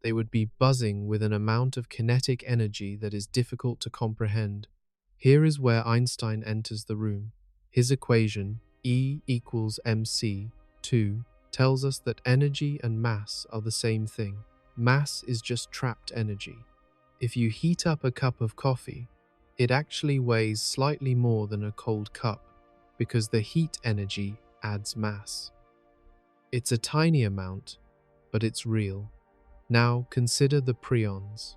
They would be buzzing with an amount of kinetic energy that is difficult to comprehend. Here is where Einstein enters the room. His equation, E equals mc2, tells us that energy and mass are the same thing. Mass is just trapped energy. If you heat up a cup of coffee, it actually weighs slightly more than a cold cup because the heat energy adds mass. It's a tiny amount, but it's real. Now consider the preons.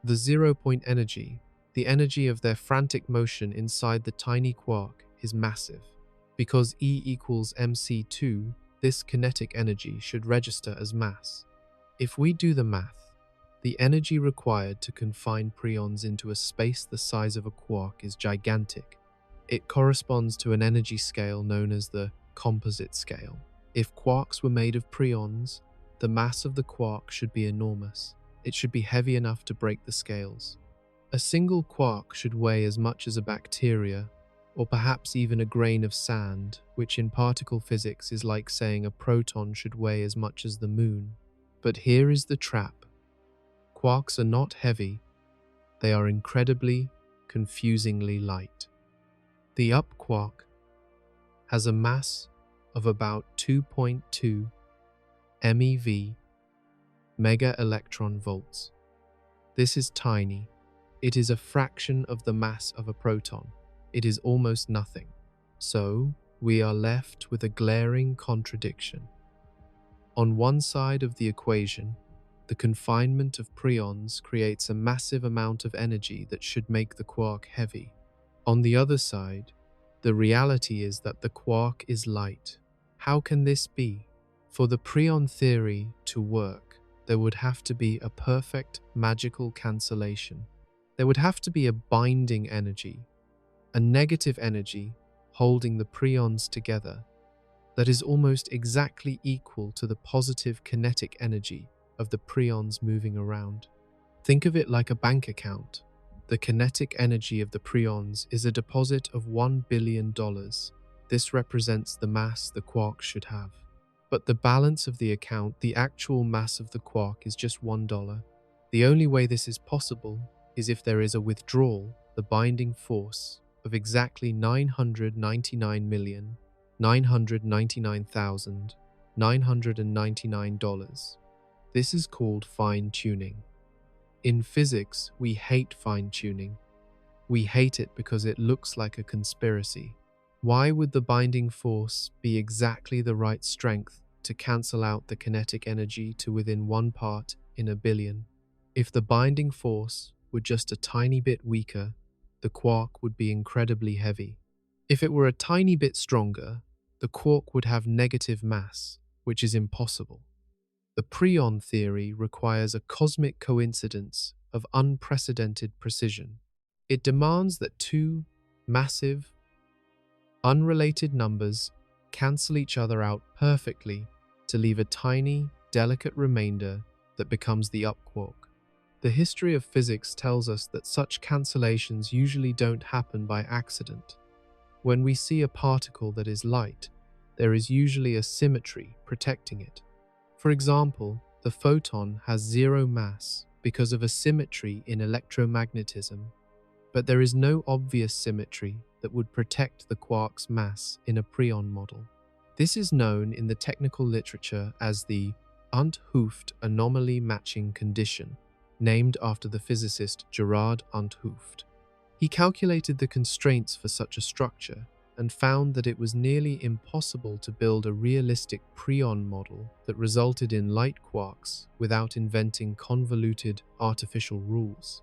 The 0-point energy, the energy of their frantic motion inside the tiny quark, is massive. Because E equals mc2, this kinetic energy should register as mass. If we do the math, the energy required to confine preons into a space the size of a quark is gigantic. It corresponds to an energy scale known as the composite scale. If quarks were made of preons, the mass of the quark should be enormous. It should be heavy enough to break the scales. A single quark should weigh as much as a bacteria, or perhaps even a grain of sand, which in particle physics is like saying a proton should weigh as much as the moon. But here is the trap. Quarks are not heavy. They are incredibly, confusingly light. The up quark has a mass of about 2.2 MeV, mega electron volts. This is tiny. It is a fraction of the mass of a proton. It is almost nothing. So, we are left with a glaring contradiction. On one side of the equation, the confinement of preons creates a massive amount of energy that should make the quark heavy. On the other side, the reality is that the quark is light. How can this be? For the Preon theory to work, there would have to be a perfect magical cancellation. There would have to be a binding energy, a negative energy holding the preons together that is almost exactly equal to the positive kinetic energy of the preons moving around. Think of it like a bank account. The kinetic energy of the preons is a deposit of $1 billion. This represents the mass the quark should have. But the balance of the account, the actual mass of the quark, is just $1. The only way this is possible is if there is a withdrawal, the binding force, of exactly $999,999,999. This is called fine-tuning. In physics, we hate fine-tuning. We hate it because it looks like a conspiracy. Why would the binding force be exactly the right strength to cancel out the kinetic energy to within 1 part in a billion? If the binding force were just a tiny bit weaker, the quark would be incredibly heavy. If it were a tiny bit stronger, the quark would have negative mass, which is impossible. The Preon theory requires a cosmic coincidence of unprecedented precision. It demands that two massive, unrelated numbers cancel each other out perfectly to leave a tiny, delicate remainder that becomes the up quark. The history of physics tells us that such cancellations usually don't happen by accident. When we see a particle that is light, there is usually a symmetry protecting it. For example, The photon has zero mass because of a symmetry in electromagnetism, but there is no obvious symmetry that would protect the quark's mass in a Preon model. This is known in the technical literature as the Unruh anomaly matching condition, named after the physicist Gerard Unruh. He calculated the constraints for such a structure and found that it was nearly impossible to build a realistic Preon model that resulted in light quarks without inventing convoluted artificial rules.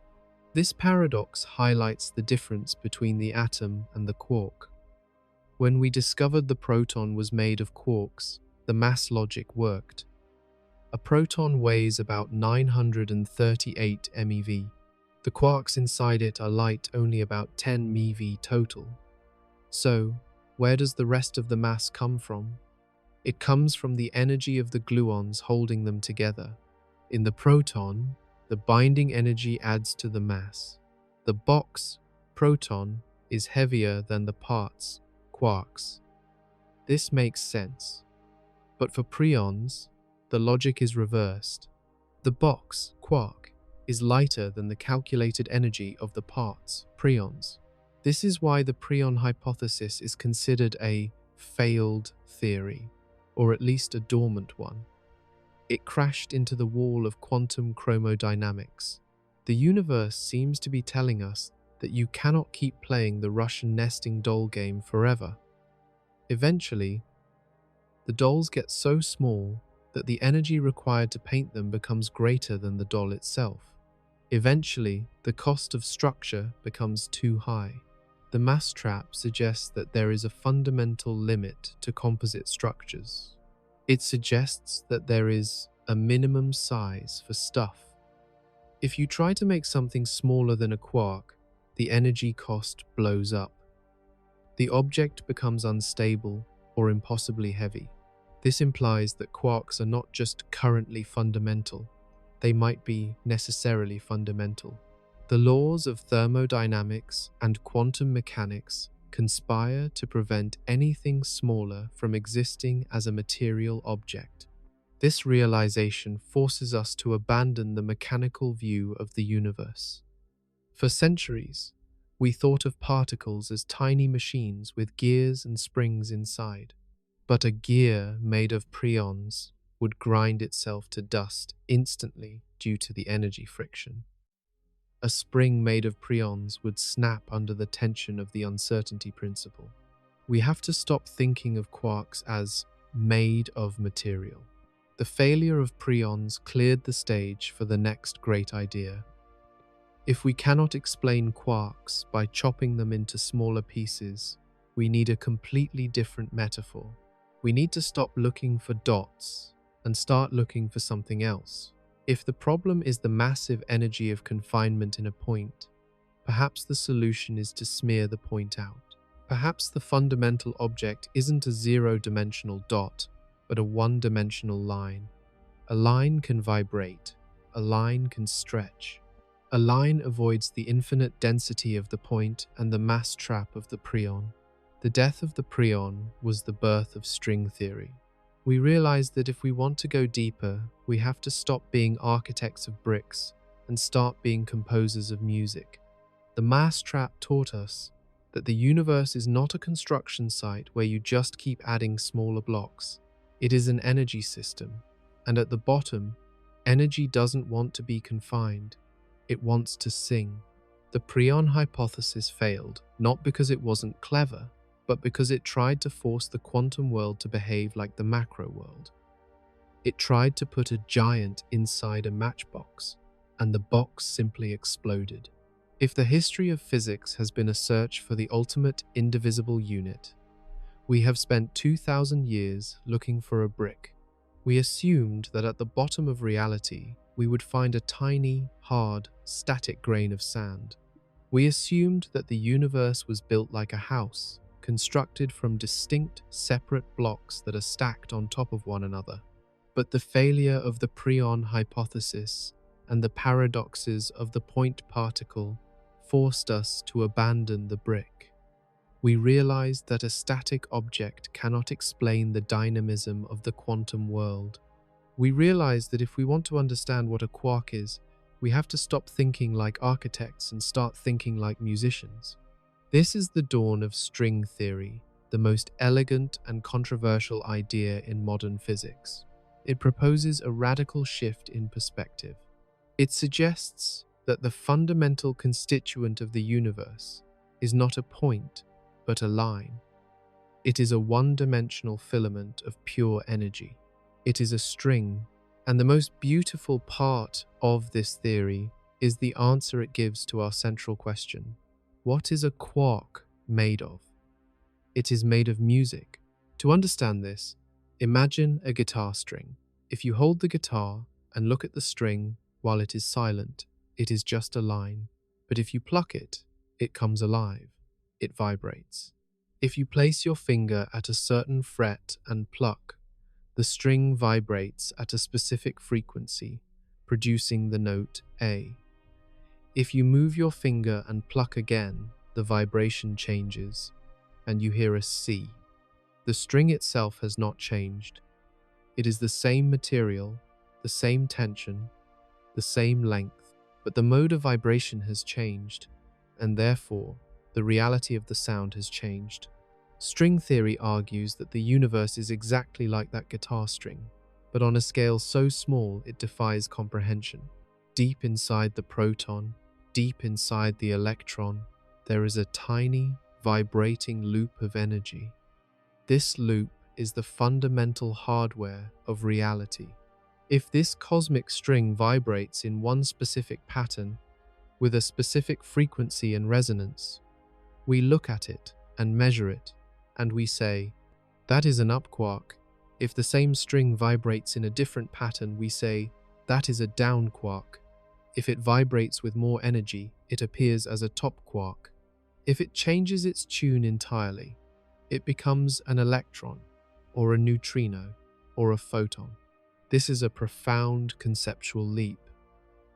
This paradox highlights the difference between the atom and the quark. When we discovered the proton was made of quarks, the mass logic worked. A proton weighs about 938 MeV. The quarks inside it are light only about 10 MeV total. So, where does the rest of the mass come from? It comes from the energy of the gluons holding them together. In the proton, the binding energy adds to the mass. The box, proton, is heavier than the parts, quarks. This makes sense. But for preons, the logic is reversed. The box, quark, is lighter than the calculated energy of the parts, preons. This is why the Preon hypothesis is considered a failed theory, or at least a dormant one. It crashed into the wall of quantum chromodynamics. The universe seems to be telling us that you cannot keep playing the Russian nesting doll game forever. Eventually, the dolls get so small that the energy required to paint them becomes greater than the doll itself. Eventually, the cost of structure becomes too high. The mass trap suggests that there is a fundamental limit to composite structures. It suggests that there is a minimum size for stuff. If you try to make something smaller than a quark, the energy cost blows up. The object becomes unstable or impossibly heavy. This implies that quarks are not just currently fundamental, they might be necessarily fundamental. The laws of thermodynamics and quantum mechanics conspire to prevent anything smaller from existing as a material object. This realization forces us to abandon the mechanical view of the universe. For centuries, we thought of particles as tiny machines with gears and springs inside. But a gear made of preons would grind itself to dust instantly due to the energy friction. A spring made of preons would snap under the tension of the uncertainty principle. We have to stop thinking of quarks as made of material. The failure of preons cleared the stage for the next great idea. If we cannot explain quarks by chopping them into smaller pieces, we need a completely different metaphor. We need to stop looking for dots and start looking for something else. If the problem is the massive energy of confinement in a point, perhaps the solution is to smear the point out. Perhaps the fundamental object isn't a zero-dimensional dot, but a one-dimensional line. A line can vibrate. A line can stretch. A line avoids the infinite density of the point and the mass trap of the preon. The death of the Preon was the birth of string theory. We realized that if we want to go deeper, we have to stop being architects of bricks and start being composers of music. The mass trap taught us that the universe is not a construction site where you just keep adding smaller blocks. It is an energy system, and at the bottom, energy doesn't want to be confined. It wants to sing. The Preon hypothesis failed, not because it wasn't clever, but because it tried to force the quantum world to behave like the macro world. It tried to put a giant inside a matchbox, and the box simply exploded. If the history of physics has been a search for the ultimate indivisible unit, we have spent 2,000 years looking for a brick. We assumed that at the bottom of reality, we would find a tiny, hard, static grain of sand. We assumed that the universe was built like a house, constructed from distinct, separate blocks that are stacked on top of one another. But the failure of the Preon hypothesis and the paradoxes of the point particle forced us to abandon the brick. We realized that a static object cannot explain the dynamism of the quantum world. We realize that if we want to understand what a quark is, we have to stop thinking like architects and start thinking like musicians. This is the dawn of string theory, the most elegant and controversial idea in modern physics. It proposes a radical shift in perspective. It suggests that the fundamental constituent of the universe is not a point, but a line. It is a one-dimensional filament of pure energy. It is a string, and the most beautiful part of this theory is the answer it gives to our central question. What is a quark made of? It is made of music. To understand this, imagine a guitar string. If you hold the guitar and look at the string while it is silent, it is just a line. But if you pluck it, it comes alive. It vibrates. If you place your finger at a certain fret and pluck, the string vibrates at a specific frequency, producing the note A. If you move your finger and pluck again, the vibration changes, and you hear a C. The string itself has not changed. It is the same material, the same tension, the same length, but the mode of vibration has changed, and therefore, the reality of the sound has changed. String theory argues that the universe is exactly like that guitar string, but on a scale so small it defies comprehension. Deep inside the proton, deep inside the electron, there is a tiny, vibrating loop of energy. This loop is the fundamental hardware of reality. If this cosmic string vibrates in one specific pattern, with a specific frequency and resonance, we look at it and measure it, and we say, that is an up quark. If the same string vibrates in a different pattern, we say, that is a down quark. If it vibrates with more energy, it appears as a top quark. If it changes its tune entirely, it becomes an electron, or a neutrino, or a photon. This is a profound conceptual leap.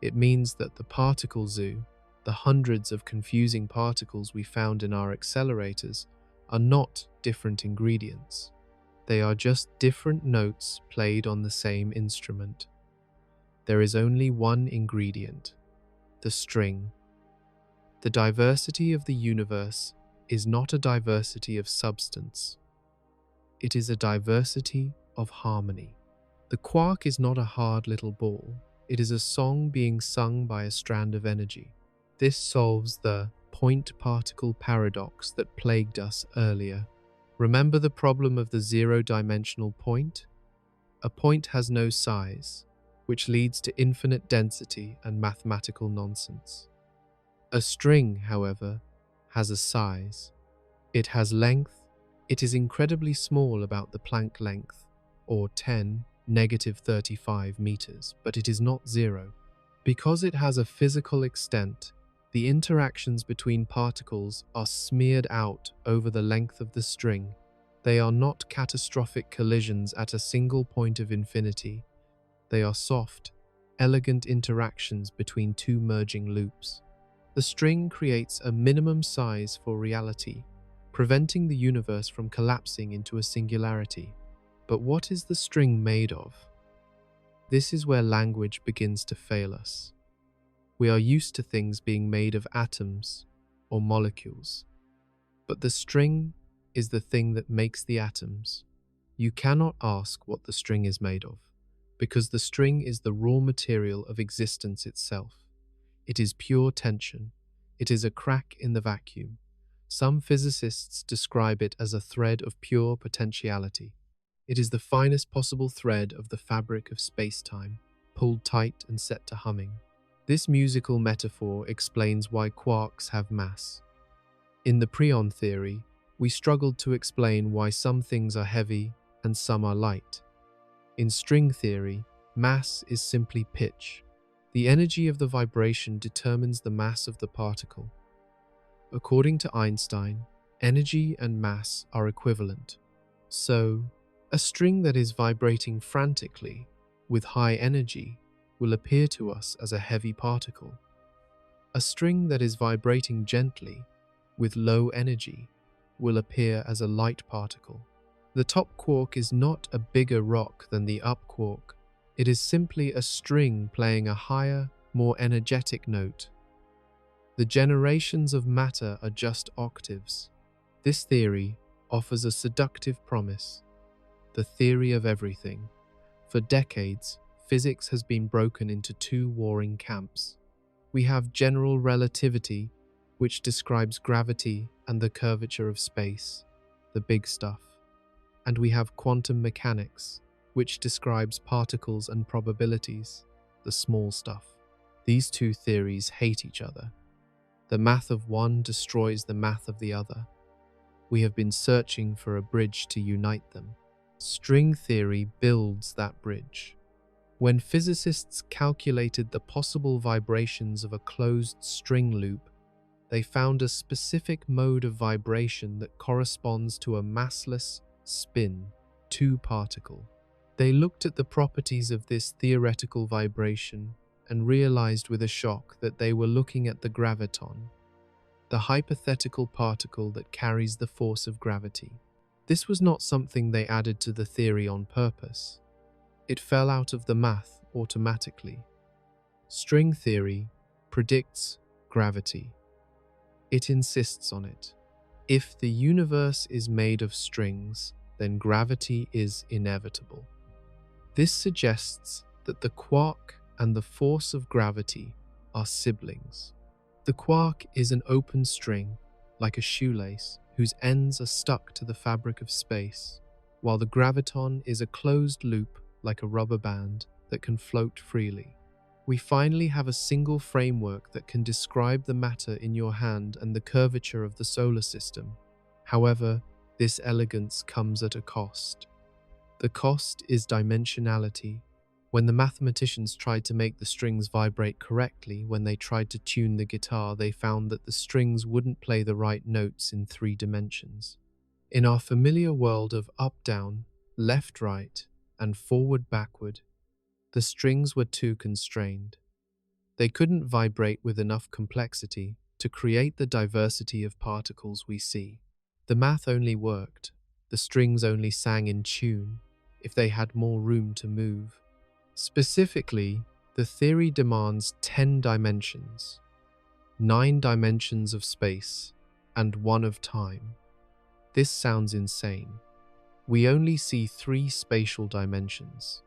It means that the particle zoo, the hundreds of confusing particles we found in our accelerators, are not different ingredients. They are just different notes played on the same instrument. There is only one ingredient, the string. The diversity of the universe is not a diversity of substance. It is a diversity of harmony. The quark is not a hard little ball. It is a song being sung by a strand of energy. This solves the point-particle paradox that plagued us earlier. Remember the problem of the zero-dimensional point? A point has no size, which leads to infinite density and mathematical nonsense. A string, however, has a size. It has length. It is incredibly small, about the Planck length, or 10⁻35 meters, but it is not zero. Because it has a physical extent, the interactions between particles are smeared out over the length of the string. They are not catastrophic collisions at a single point of infinity. They are soft, elegant interactions between two merging loops. The string creates a minimum size for reality, preventing the universe from collapsing into a singularity. But what is the string made of? This is where language begins to fail us. We are used to things being made of atoms or molecules, but the string is the thing that makes the atoms. You cannot ask what the string is made of, because the string is the raw material of existence itself. It is pure tension. It is a crack in the vacuum. Some physicists describe it as a thread of pure potentiality. It is the finest possible thread of the fabric of space-time, pulled tight and set to humming. This musical metaphor explains why quarks have mass. In the Preon theory, we struggled to explain why some things are heavy and some are light. In string theory, mass is simply pitch. The energy of the vibration determines the mass of the particle. According to Einstein, energy and mass are equivalent. So, a string that is vibrating frantically with high energy will appear to us as a heavy particle. A string that is vibrating gently with low energy will appear as a light particle. The top quark is not a bigger rock than the up quark, It is simply a string playing a higher, more energetic note. The generations of matter are just octaves. This theory offers a seductive promise: the theory of everything. For decades, physics has been broken into two warring camps. We have general relativity, which describes gravity and the curvature of space, the big stuff. And we have quantum mechanics, which describes particles and probabilities, the small stuff. These two theories hate each other. The math of one destroys the math of the other. We have been searching for a bridge to unite them. String theory builds that bridge. When physicists calculated the possible vibrations of a closed string loop, they found a specific mode of vibration that corresponds to a massless spin, two-particle. They looked at the properties of this theoretical vibration and realized with a shock that they were looking at the graviton, the hypothetical particle that carries the force of gravity. This was not something they added to the theory on purpose. It fell out of the math automatically. String theory predicts gravity. It insists on it. If the universe is made of strings, then gravity is inevitable. This suggests that the quark and the force of gravity are siblings. The quark is an open string, like a shoelace, whose ends are stuck to the fabric of space, while the graviton is a closed loop, like a rubber band, that can float freely. We finally have a single framework that can describe the matter in your hand and the curvature of the solar system. However, this elegance comes at a cost. The cost is dimensionality. When the mathematicians tried to make the strings vibrate correctly, when they tried to tune the guitar, they found that the strings wouldn't play the right notes in 3 dimensions. In our familiar world of up-down, left-right, and forward-backward, the strings were too constrained. They couldn't vibrate with enough complexity to create the diversity of particles we see. The math only worked, the strings only sang in tune, if they had more room to move. Specifically, the theory demands 10 dimensions, 9 dimensions of space, and 1 of time. This sounds insane. We only see 3 spatial dimensions.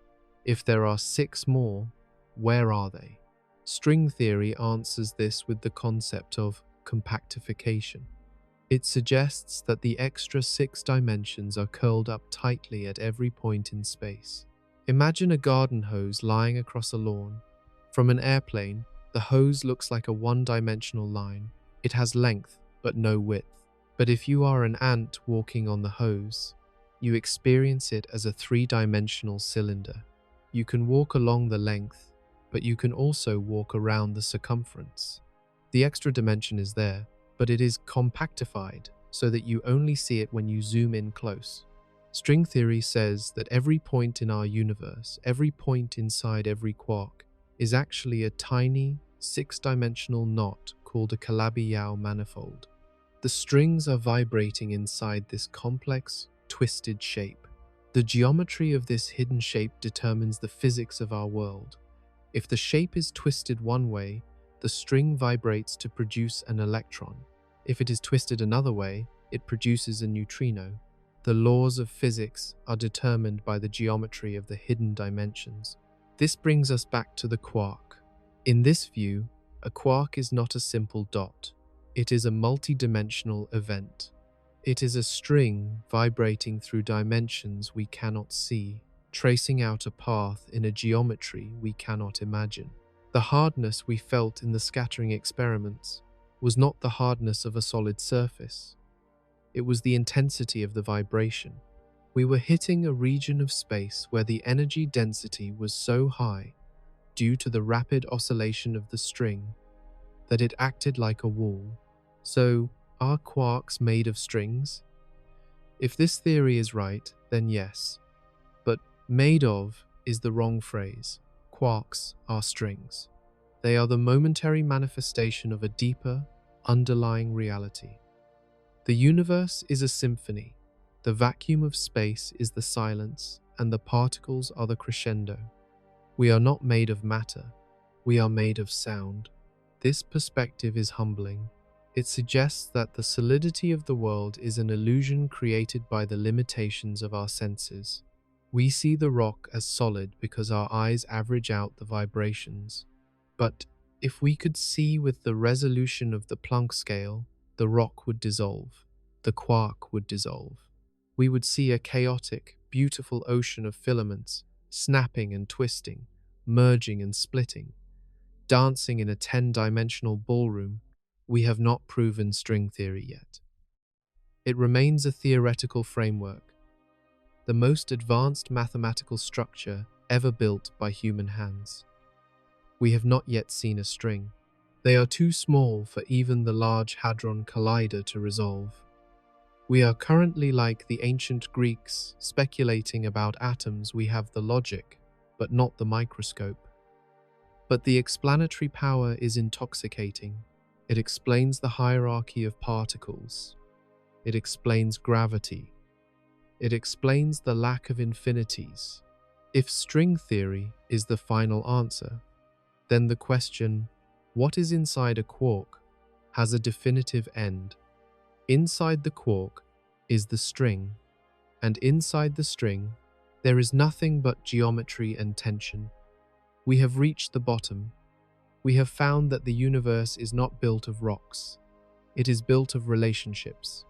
If there are 6 more, where are they? String theory answers this with the concept of compactification. It suggests that the extra 6 dimensions are curled up tightly at every point in space. Imagine a garden hose lying across a lawn. From an airplane, the hose looks like a one-dimensional line. It has length, but no width. But if you are an ant walking on the hose, you experience it as a 3-dimensional cylinder. You can walk along the length, but you can also walk around the circumference. The extra dimension is there, but it is compactified so that you only see it when you zoom in close. String theory says that every point in our universe, every point inside every quark, is actually a tiny, 6-dimensional knot called a Calabi-Yau manifold. The strings are vibrating inside this complex, twisted shape. The geometry of this hidden shape determines the physics of our world. If the shape is twisted one way, the string vibrates to produce an electron. If it is twisted another way, it produces a neutrino. The laws of physics are determined by the geometry of the hidden dimensions. This brings us back to the quark. In this view, a quark is not a simple dot. It is a multidimensional event. It is a string vibrating through dimensions we cannot see, tracing out a path in a geometry we cannot imagine. The hardness we felt in the scattering experiments was not the hardness of a solid surface. It was the intensity of the vibration. We were hitting a region of space where the energy density was so high, due to the rapid oscillation of the string, that it acted like a wall. So, are quarks made of strings? If this theory is right, then yes. But made of is the wrong phrase. Quarks are strings. They are the momentary manifestation of a deeper, underlying reality. The universe is a symphony. The vacuum of space is the silence, and the particles are the crescendo. We are not made of matter, we are made of sound. This perspective is humbling. It suggests that the solidity of the world is an illusion created by the limitations of our senses. We see the rock as solid because our eyes average out the vibrations. But if we could see with the resolution of the Planck scale, the rock would dissolve, the quark would dissolve. We would see a chaotic, beautiful ocean of filaments, snapping and twisting, merging and splitting, dancing in a 10-dimensional ballroom. We have not proven string theory yet. It remains a theoretical framework, the most advanced mathematical structure ever built by human hands. We have not yet seen a string. They are too small for even the Large Hadron Collider to resolve. We are currently like the ancient Greeks, speculating about atoms. We have the logic, but not the microscope. But the explanatory power is intoxicating. It explains the hierarchy of particles. It explains gravity. It explains the lack of infinities. If string theory is the final answer, then the question, what is inside a quark, has a definitive end. Inside the quark is the string, and inside the string, there is nothing but geometry and tension. We have reached the bottom. We have found that the universe is not built of rocks. It is built of relationships.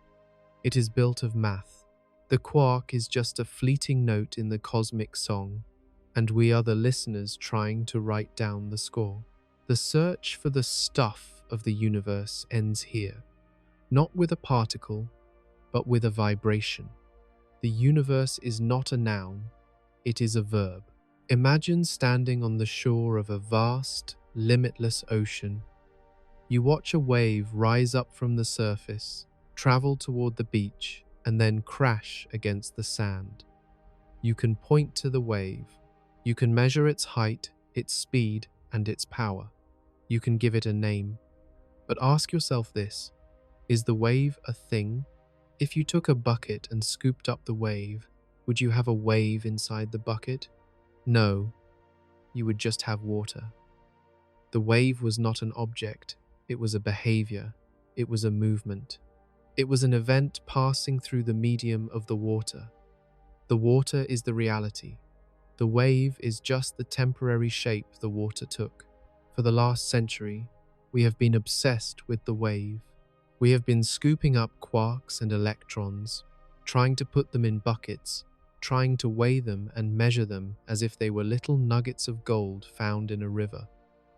It is built of math. The quark is just a fleeting note in the cosmic song, and we are the listeners trying to write down the score. The search for the stuff of the universe ends here, not with a particle, but with a vibration. The universe is not a noun, it is a verb. Imagine standing on the shore of a vast, limitless ocean. You watch a wave rise up from the surface, travel toward the beach, and then crash against the sand. You can point to the wave. You can measure its height, its speed, and its power. You can give it a name. But ask yourself this: is the wave a thing? If you took a bucket and scooped up the wave, would you have a wave inside the bucket? No, you would just have water. The wave was not an object, it was a behavior, it was a movement. It was an event passing through the medium of the water. The water is the reality. The wave is just the temporary shape the water took. For the last century, we have been obsessed with the wave. We have been scooping up quarks and electrons, trying to put them in buckets, trying to weigh them and measure them as if they were little nuggets of gold found in a river.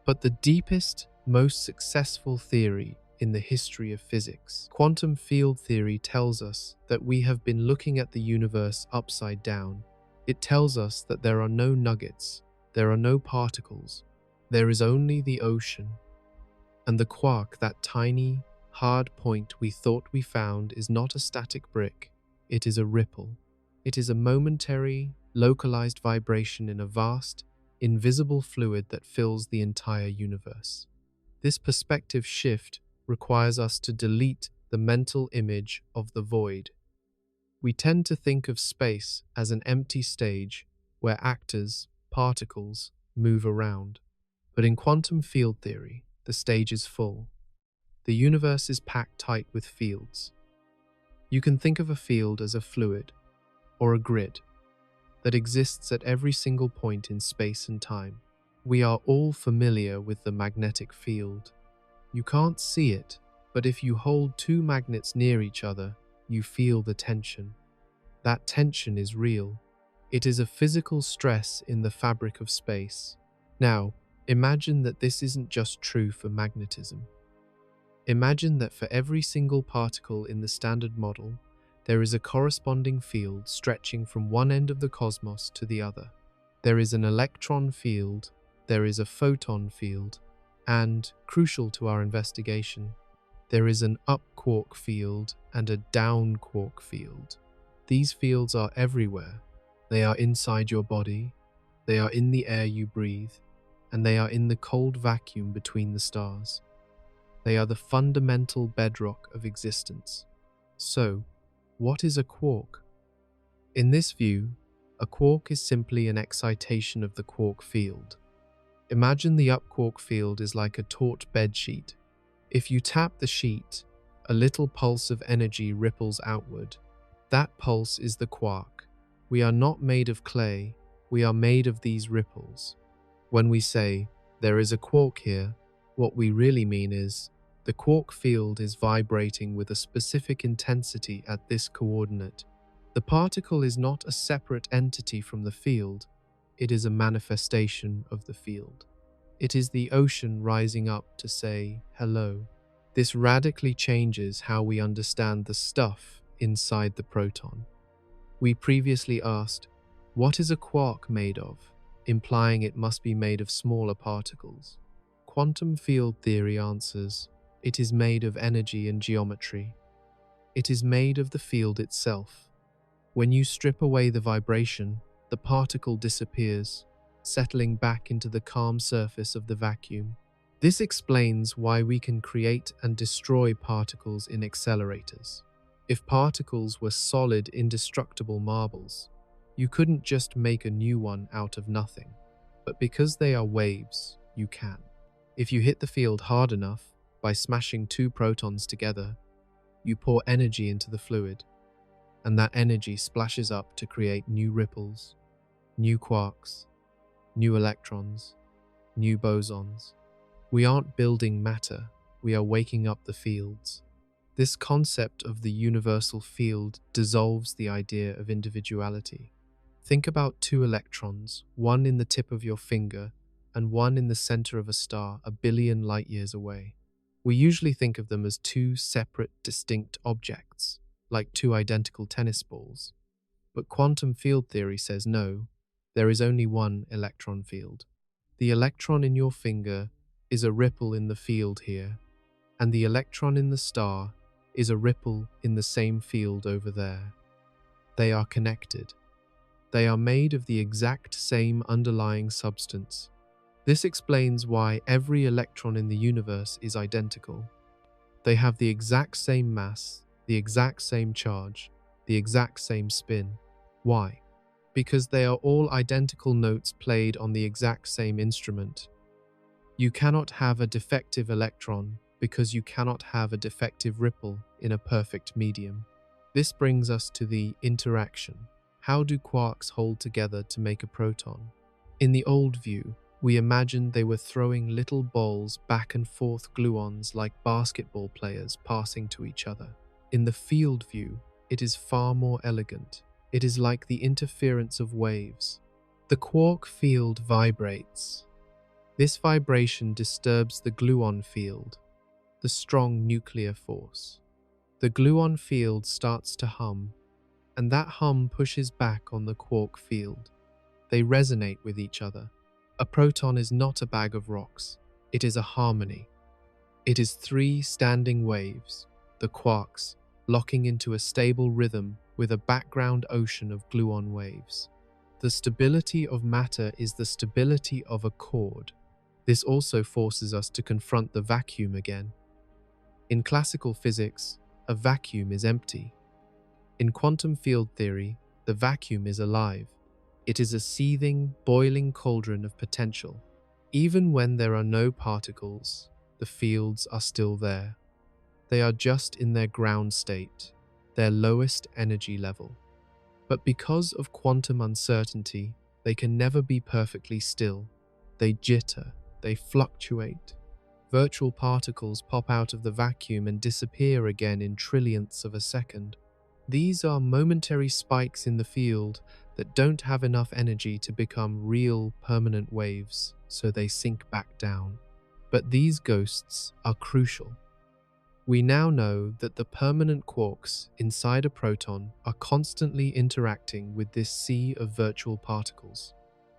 But the deepest, most successful theory in the history of physics, quantum field theory, tells us that we have been looking at the universe upside down. It tells us that there are no nuggets, there are no particles, there is only the ocean. And the quark, that tiny, hard point we thought we found, is not a static brick, it is a ripple. It is a momentary, localized vibration in a vast, invisible fluid that fills the entire universe. This perspective shift requires us to delete the mental image of the void. We tend to think of space as an empty stage where actors, particles, move around. But in quantum field theory, the stage is full. The universe is packed tight with fields. You can think of a field as a fluid, or a grid, that exists at every single point in space and time. We are all familiar with the magnetic field. You can't see it, but if you hold two magnets near each other, you feel the tension. That tension is real. It is a physical stress in the fabric of space. Now, imagine that this isn't just true for magnetism. Imagine that for every single particle in the Standard Model, there is a corresponding field stretching from one end of the cosmos to the other. There is an electron field, there is a photon field, and, crucial to our investigation, there is an up quark field and a down quark field. These fields are everywhere. They are inside your body, they are in the air you breathe, and they are in the cold vacuum between the stars. They are the fundamental bedrock of existence. So, what is a quark? In this view, A quark is simply an excitation of the quark field. Imagine the up quark field is like a taut bedsheet. If you tap the sheet, a little pulse of energy ripples outward. That pulse is the quark. We are not made of clay, we are made of these ripples. When we say, there is a quark here, what we really mean is, the quark field is vibrating with a specific intensity at this coordinate. The particle is not a separate entity from the field, it is a manifestation of the field. It is the ocean rising up to say hello. This radically changes how we understand the stuff inside the proton. We previously asked, what is a quark made of? Implying it must be made of smaller particles. Quantum field theory answers, it is made of energy and geometry. It is made of the field itself. When you strip away the vibration, the particle disappears, settling back into the calm surface of the vacuum. This explains why we can create and destroy particles in accelerators. If particles were solid, indestructible marbles, you couldn't just make a new one out of nothing. But because they are waves, you can. If you hit the field hard enough, by smashing two protons together, you pour energy into the fluid, and that energy splashes up to create new ripples, new quarks, new electrons, new bosons. We aren't building matter, we are waking up the fields. This concept of the universal field dissolves the idea of individuality. Think about two electrons, one in the tip of your finger and one in the center of a star a billion light years away. We usually think of them as two separate, distinct objects, like two identical tennis balls. But quantum field theory says no, there is only one electron field. The electron in your finger is a ripple in the field here, and the electron in the star is a ripple in the same field over there. They are connected. They are made of the exact same underlying substance. This explains why every electron in the universe is identical. They have the exact same mass, the exact same charge, the exact same spin. Why? Because they are all identical notes played on the exact same instrument. You cannot have a defective electron because you cannot have a defective ripple in a perfect medium. This brings us to the interaction. How do quarks hold together to make a proton? In the old view, we imagined they were throwing little balls back and forth, gluons like basketball players passing to each other. In the field view, it is far more elegant. It is like the interference of waves. The quark field vibrates. This vibration disturbs the gluon field, the strong nuclear force. The gluon field starts to hum, and that hum pushes back on the quark field. They resonate with each other. A proton is not a bag of rocks. It is a harmony. It is three standing waves, the quarks, locking into a stable rhythm with a background ocean of gluon waves. The stability of matter is the stability of a chord. This also forces us to confront the vacuum again. In classical physics, a vacuum is empty. In quantum field theory, the vacuum is alive. It is a seething, boiling cauldron of potential. Even when there are no particles, the fields are still there. They are just in their ground state, their lowest energy level. But because of quantum uncertainty, they can never be perfectly still. They jitter, they fluctuate. Virtual particles pop out of the vacuum and disappear again in trillionths of a second. These are momentary spikes in the field that don't have enough energy to become real, permanent waves, so they sink back down. But these ghosts are crucial. We now know that the permanent quarks inside a proton are constantly interacting with this sea of virtual particles.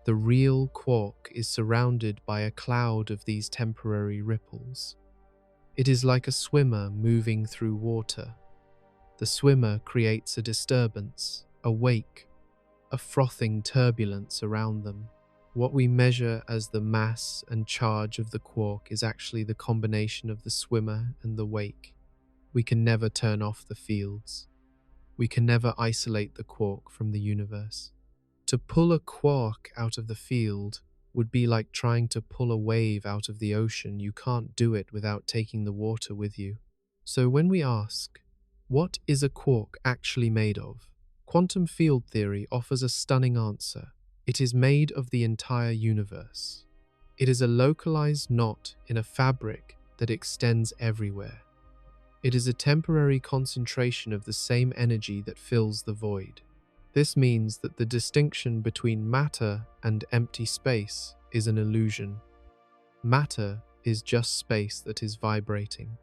The real quark is surrounded by a cloud of these temporary ripples. It is like a swimmer moving through water. The swimmer creates a disturbance, a wake, a frothing turbulence around them. What we measure as the mass and charge of the quark is actually the combination of the swimmer and the wake. We can never turn off the fields. We can never isolate the quark from the universe. To pull a quark out of the field would be like trying to pull a wave out of the ocean. You can't do it without taking the water with you. So when we ask, what is a quark actually made of? Quantum field theory offers a stunning answer. It is made of the entire universe. It is a localized knot in a fabric that extends everywhere. It is a temporary concentration of the same energy that fills the void. This means that the distinction between matter and empty space is an illusion. Matter is just space that is vibrating.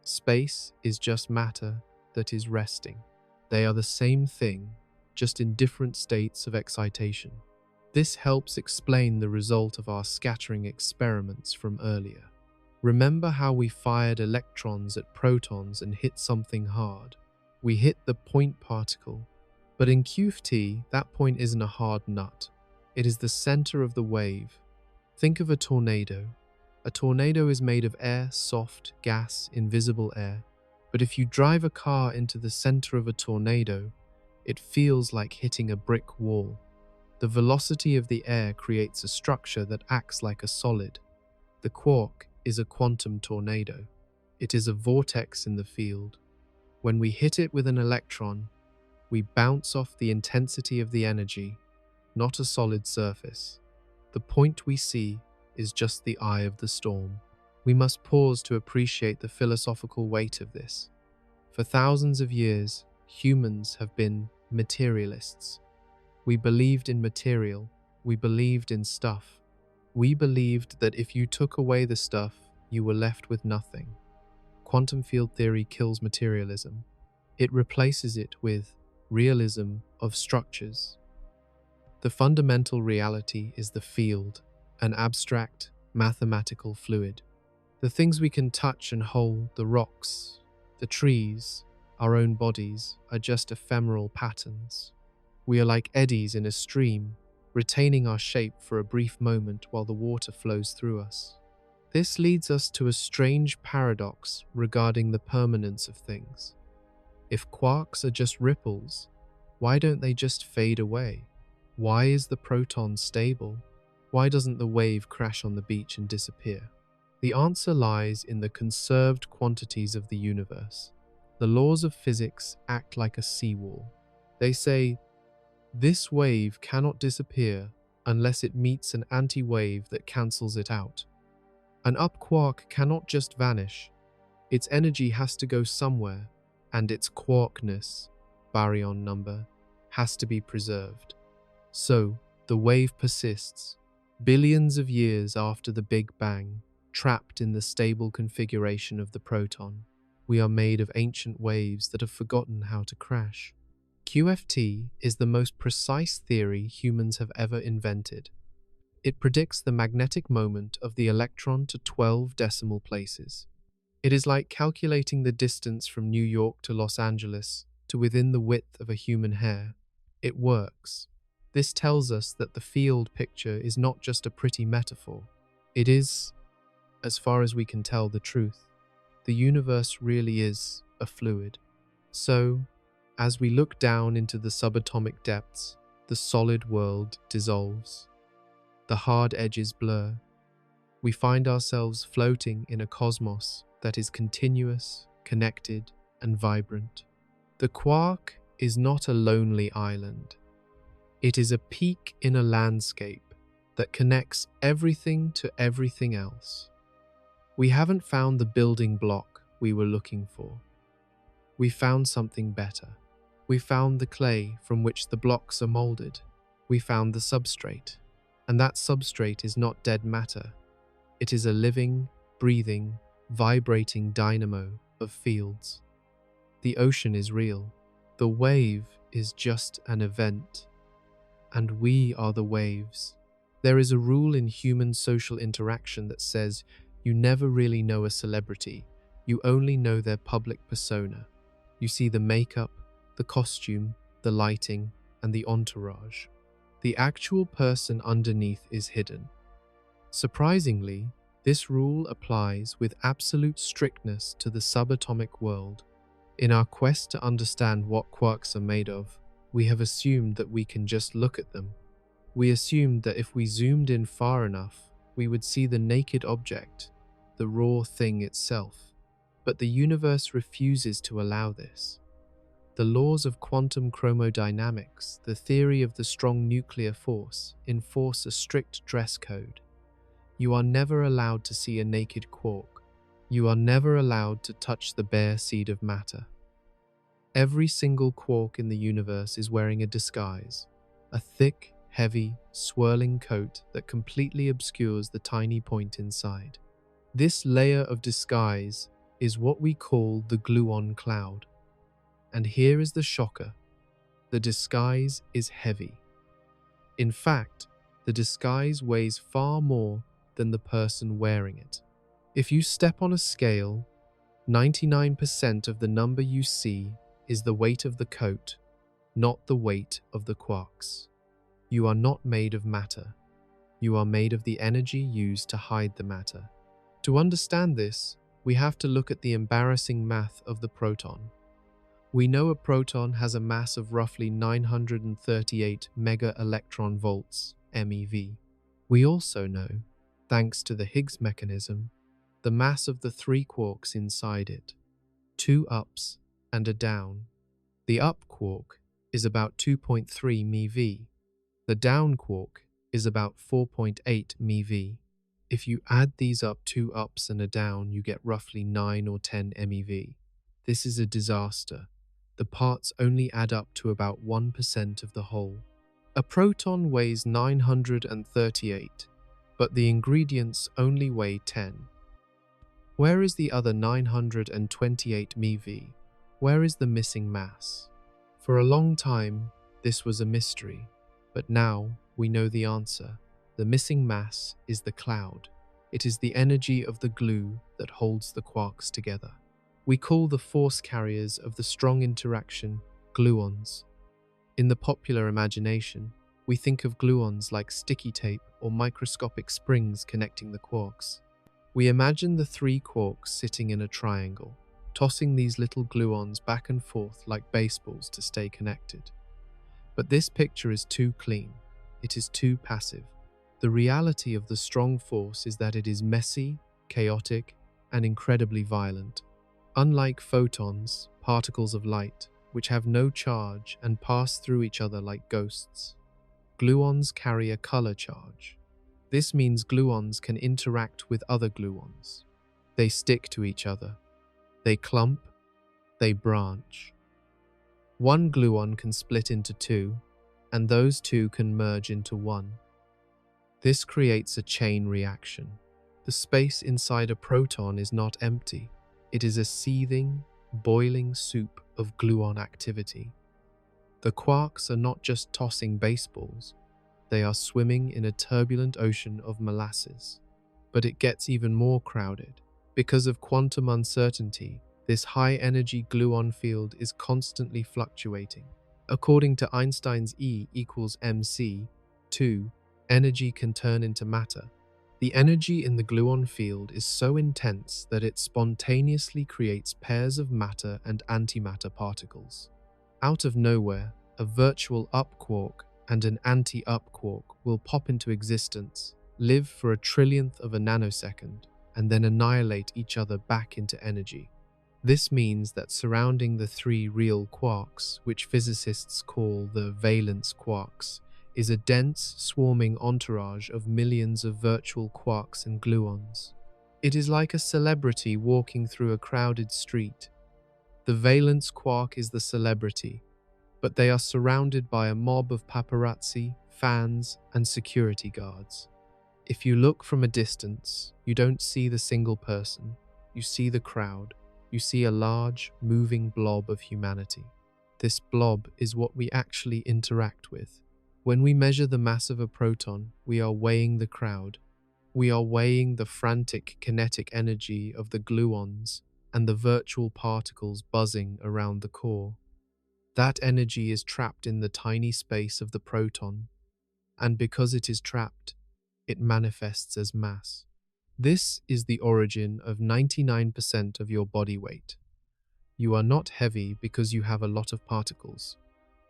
Space is just matter that is resting. They are the same thing, just in different states of excitation. This helps explain the result of our scattering experiments from earlier. Remember how we fired electrons at protons and hit something hard? We hit the point particle. But in QFT, that point isn't a hard nut. It is the center of the wave. Think of a tornado. A tornado is made of air, soft, gas, invisible air. But if you drive a car into the center of a tornado, it feels like hitting a brick wall. The velocity of the air creates a structure that acts like a solid. The quark is a quantum tornado. It is a vortex in the field. When we hit it with an electron, we bounce off the intensity of the energy, not a solid surface. The point we see is just the eye of the storm. We must pause to appreciate the philosophical weight of this. For thousands of years, humans have been materialists. We believed in material. We believed in stuff. We believed that if you took away the stuff, you were left with nothing. Quantum field theory kills materialism. It replaces it with realism of structures. The fundamental reality is the field, an abstract, mathematical fluid. The things we can touch and hold, the rocks, the trees, our own bodies, are just ephemeral patterns. We are like eddies in a stream, retaining our shape for a brief moment while the water flows through us. This leads us to a strange paradox regarding the permanence of things. If quarks are just ripples, why don't they just fade away? Why is the proton stable? Why doesn't the wave crash on the beach and disappear? The answer lies in the conserved quantities of the universe. The laws of physics act like a seawall. They say, this wave cannot disappear unless it meets an anti-wave that cancels it out. An up quark cannot just vanish. Its energy has to go somewhere, and its quarkness, baryon number, has to be preserved. So, the wave persists, billions of years after the Big Bang, trapped in the stable configuration of the proton. We are made of ancient waves that have forgotten how to crash. QFT is the most precise theory humans have ever invented. It predicts the magnetic moment of the electron to 12 decimal places. It is like calculating the distance from New York to Los Angeles to within the width of a human hair. It works. This tells us that the field picture is not just a pretty metaphor. It is, as far as we can tell, the truth. The universe really is a fluid. So, as we look down into the subatomic depths, the solid world dissolves. The hard edges blur. We find ourselves floating in a cosmos that is continuous, connected, and vibrant. The quark is not a lonely island. It is a peak in a landscape that connects everything to everything else. We haven't found the building block we were looking for. We found something better. We found the clay from which the blocks are molded. We found the substrate. And that substrate is not dead matter. It is a living, breathing, vibrating dynamo of fields. The ocean is real. The wave is just an event. And we are the waves. There is a rule in human social interaction that says you never really know a celebrity. You only know their public persona. You see the makeup, the costume, the lighting, and the entourage. The actual person underneath is hidden. Surprisingly, this rule applies with absolute strictness to the subatomic world. In our quest to understand what quarks are made of, We have assumed that we can just look at them. We assumed that if we zoomed in far enough, we would see the naked object, the raw thing itself. But the universe refuses to allow this. The laws of quantum chromodynamics, the theory of the strong nuclear force, enforce a strict dress code. You are never allowed to see a naked quark. You are never allowed to touch the bare seed of matter. Every single quark in the universe is wearing a disguise, a thick, heavy, swirling coat that completely obscures the tiny point inside. This layer of disguise is what we call the gluon cloud. And here is the shocker. The disguise is heavy. In fact, the disguise weighs far more than the person wearing it. If you step on a scale, 99% of the number you see is the weight of the coat, not the weight of the quarks. You are not made of matter. You are made of the energy used to hide the matter. To understand this, we have to look at the embarrassing math of the proton. We know a proton has a mass of roughly 938 mega-electron volts, MeV. We also know, thanks to the Higgs mechanism, the mass of the three quarks inside it, 2 ups and a down. The up quark is about 2.3 MeV. The down quark is about 4.8 MeV. If you add these up 2 ups and a down, you get roughly 9 or 10 MeV. This is a disaster. The parts only add up to about 1% of the whole. A proton weighs 938, but the ingredients only weigh 10. Where is the other 928 MeV? Where is the missing mass? For a long time, this was a mystery, but now we know the answer. The missing mass is the cloud. It is the energy of the glue that holds the quarks together. We call the force carriers of the strong interaction gluons. In the popular imagination, we think of gluons like sticky tape or microscopic springs connecting the quarks. We imagine the three quarks sitting in a triangle, tossing these little gluons back and forth like baseballs to stay connected. But this picture is too clean. It is too passive. The reality of the strong force is that it is messy, chaotic, and incredibly violent. Unlike photons, particles of light, which have no charge and pass through each other like ghosts, gluons carry a color charge. This means gluons can interact with other gluons. They stick to each other. They clump. They branch. One gluon can split into two, and those two can merge into one. This creates a chain reaction. The space inside a proton is not empty. It is a seething, boiling soup of gluon activity. The quarks are not just tossing baseballs. They are swimming in a turbulent ocean of molasses. But it gets even more crowded. Because of quantum uncertainty, this high-energy gluon field is constantly fluctuating. According to Einstein's E equals mc, 2, energy can turn into matter. The energy in the gluon field is so intense that it spontaneously creates pairs of matter and antimatter particles. Out of nowhere, a virtual up quark and an anti-up quark will pop into existence, live for a trillionth of a nanosecond, and then annihilate each other back into energy. This means that surrounding the three real quarks, which physicists call the valence quarks, is a dense, swarming entourage of millions of virtual quarks and gluons. It is like a celebrity walking through a crowded street. The valence quark is the celebrity, but they are surrounded by a mob of paparazzi, fans, and security guards. If you look from a distance, you don't see the single person. You see the crowd. You see a large, moving blob of humanity. This blob is what we actually interact with. When we measure the mass of a proton, we are weighing the crowd. We are weighing the frantic kinetic energy of the gluons and the virtual particles buzzing around the core. That energy is trapped in the tiny space of the proton, and because it is trapped, it manifests as mass. This is the origin of 99% of your body weight. You are not heavy because you have a lot of particles.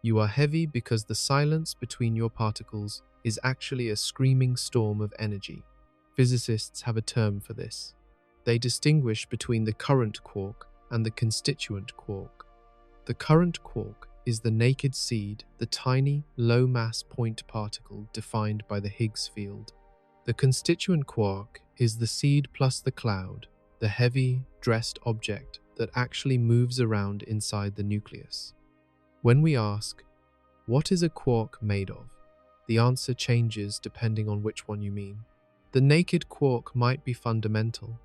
You are heavy because the silence between your particles is actually a screaming storm of energy. Physicists have a term for this. They distinguish between the current quark and the constituent quark. The current quark is the naked seed, the tiny, low-mass point particle defined by the Higgs field. The constituent quark is the seed plus the cloud, the heavy, dressed object that actually moves around inside the nucleus. When we ask, what is a quark made of? The answer changes depending on which one you mean. The naked quark might be fundamental,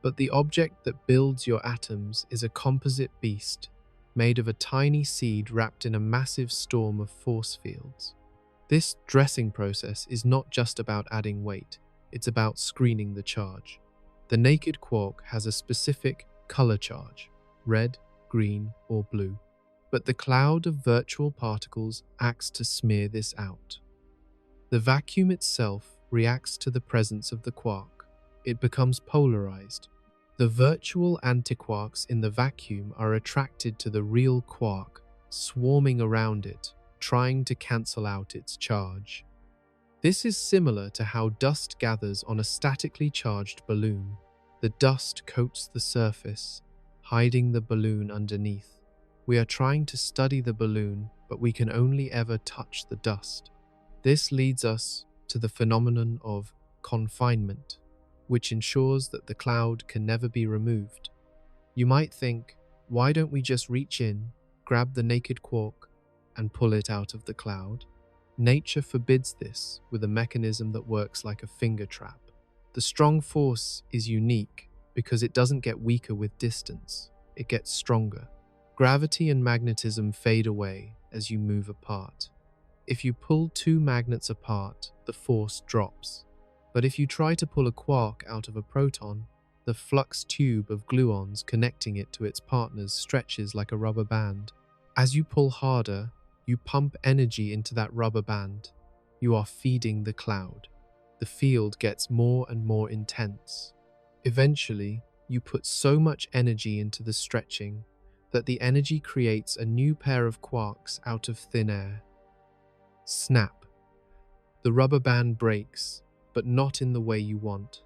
but the object that builds your atoms is a composite beast made of a tiny seed wrapped in a massive storm of force fields. This dressing process is not just about adding weight, it's about screening the charge. The naked quark has a specific color charge, red, green, or blue, but the cloud of virtual particles acts to smear this out. The vacuum itself reacts to the presence of the quark. It becomes polarized. The virtual antiquarks in the vacuum are attracted to the real quark, swarming around it, trying to cancel out its charge. This is similar to how dust gathers on a statically charged balloon. The dust coats the surface, hiding the balloon underneath. We are trying to study the balloon, but we can only ever touch the dust. This leads us to the phenomenon of confinement, which ensures that the cloud can never be removed. You might think, why don't we just reach in, grab the naked quark, and pull it out of the cloud? Nature forbids this with a mechanism that works like a finger trap. The strong force is unique because it doesn't get weaker with distance, it gets stronger. Gravity and magnetism fade away as you move apart. If you pull two magnets apart, the force drops. But if you try to pull a quark out of a proton, the flux tube of gluons connecting it to its partners stretches like a rubber band. As you pull harder, you pump energy into that rubber band. You are feeding the cloud. The field gets more and more intense. Eventually, you put so much energy into the stretching that the energy creates a new pair of quarks out of thin air. Snap. The rubber band breaks, but not in the way you want.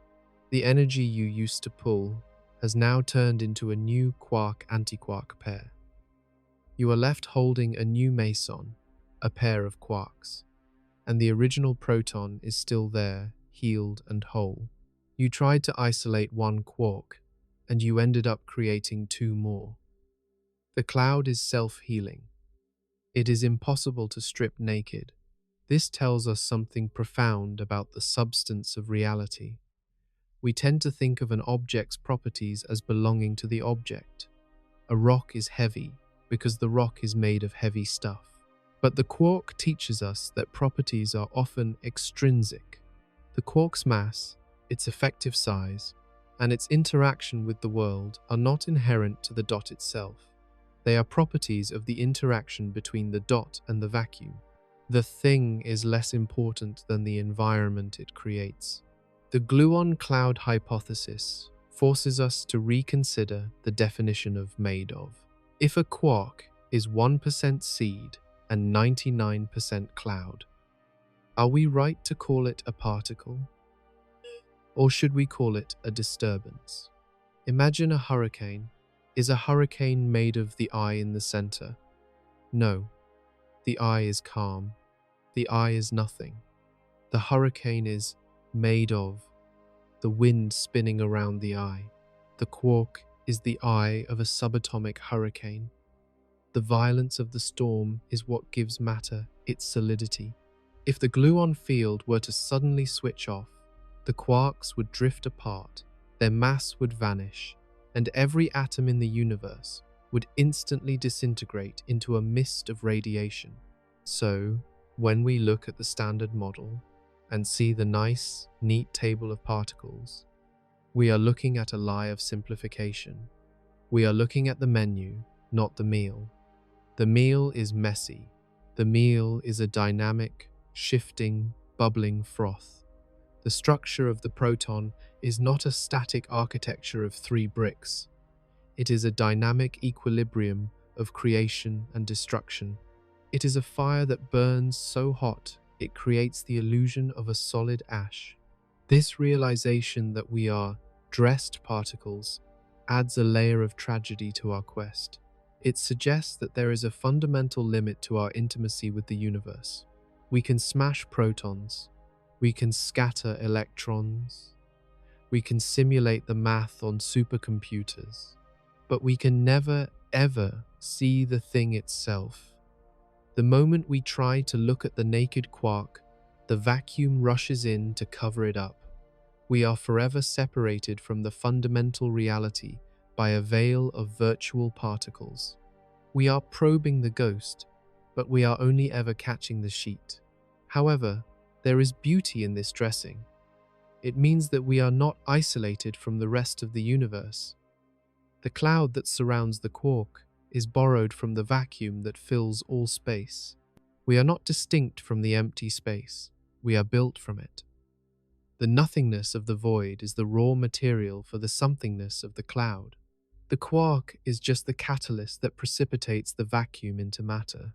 The energy you used to pull has now turned into a new quark-antiquark pair. You are left holding a new meson, a pair of quarks, and the original proton is still there, healed and whole. You tried to isolate one quark, and you ended up creating two more. The cloud is self-healing. It is impossible to strip naked. This tells us something profound about the substance of reality. We tend to think of an object's properties as belonging to the object. A rock is heavy because the rock is made of heavy stuff. But the quark teaches us that properties are often extrinsic. The quark's mass, its effective size, and its interaction with the world are not inherent to the dot itself. They are properties of the interaction between the dot and the vacuum. The thing is less important than the environment it creates. The gluon cloud hypothesis forces us to reconsider the definition of made of. If a quark is 1% seed and 99% cloud, are we right to call it a particle? Or should we call it a disturbance? Imagine a hurricane. Is a hurricane made of the eye in the center? No. The eye is calm. The eye is nothing. The hurricane is made of the wind spinning around the eye. The quark is the eye of a subatomic hurricane. The violence of the storm is what gives matter its solidity. If the gluon field were to suddenly switch off, the quarks would drift apart, their mass would vanish, and every atom in the universe would instantly disintegrate into a mist of radiation. So, when we look at the standard model and see the nice, neat table of particles, we are looking at a lie of simplification. We are looking at the menu, not the meal. The meal is messy. The meal is a dynamic, shifting, bubbling froth. The structure of the proton is not a static architecture of 3 bricks. It is a dynamic equilibrium of creation and destruction. It is a fire that burns so hot it creates the illusion of a solid ash. This realization that we are dressed particles adds a layer of tragedy to our quest. It suggests that there is a fundamental limit to our intimacy with the universe. We can smash protons, we can scatter electrons, we can simulate the math on supercomputers, but we can never, ever see the thing itself. The moment we try to look at the naked quark, the vacuum rushes in to cover it up. We are forever separated from the fundamental reality by a veil of virtual particles. We are probing the ghost, but we are only ever catching the sheet. However, there is beauty in this dressing. It means that we are not isolated from the rest of the universe. The cloud that surrounds the quark is borrowed from the vacuum that fills all space. We are not distinct from the empty space. We are built from it. The nothingness of the void is the raw material for the somethingness of the cloud. The quark is just the catalyst that precipitates the vacuum into matter.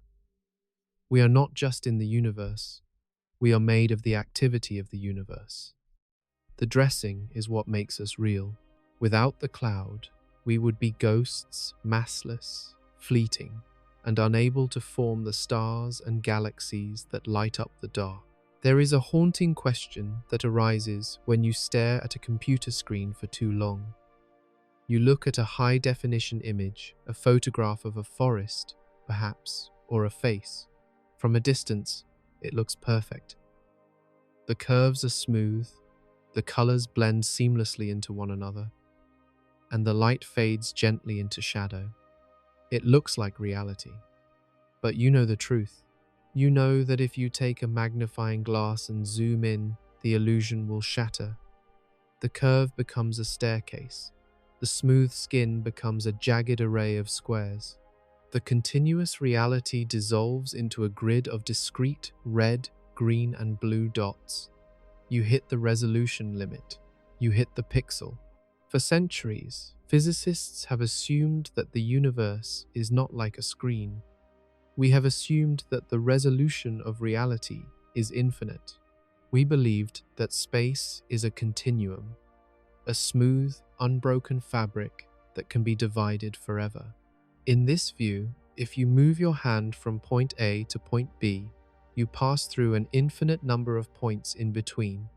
We are not just in the universe. We are made of the activity of the universe. The dressing is what makes us real. Without the cloud, we would be ghosts, massless, fleeting, and unable to form the stars and galaxies that light up the dark. There is a haunting question that arises when you stare at a computer screen for too long. You look at a high-definition image, a photograph of a forest, perhaps, or a face. From a distance, it looks perfect. The curves are smooth, the colors blend seamlessly into one another, and the light fades gently into shadow. It looks like reality. But you know the truth. You know that if you take a magnifying glass and zoom in, the illusion will shatter. The curve becomes a staircase. The smooth skin becomes a jagged array of squares. The continuous reality dissolves into a grid of discrete red, green, and blue dots. You hit the resolution limit. You hit the pixel. For centuries, physicists have assumed that the universe is not like a screen. We have assumed that the resolution of reality is infinite. We believed that space is a continuum, a smooth, unbroken fabric that can be divided forever. In this view, if you move your hand from point A to point B, you pass through an infinite number of points in between.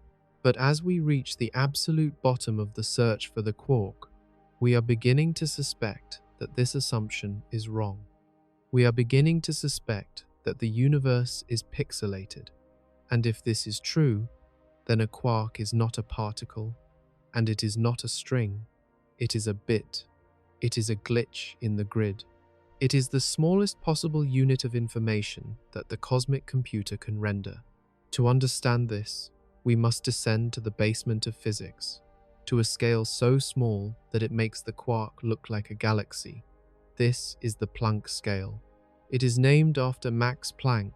But as we reach the absolute bottom of the search for the quark, we are beginning to suspect that this assumption is wrong. We are beginning to suspect that the universe is pixelated. And if this is true, then a quark is not a particle, and it is not a string. It is a bit. It is a glitch in the grid. It is the smallest possible unit of information that the cosmic computer can render. To understand this, we must descend to the basement of physics, to a scale so small that it makes the quark look like a galaxy. This is the Planck scale. It is named after Max Planck,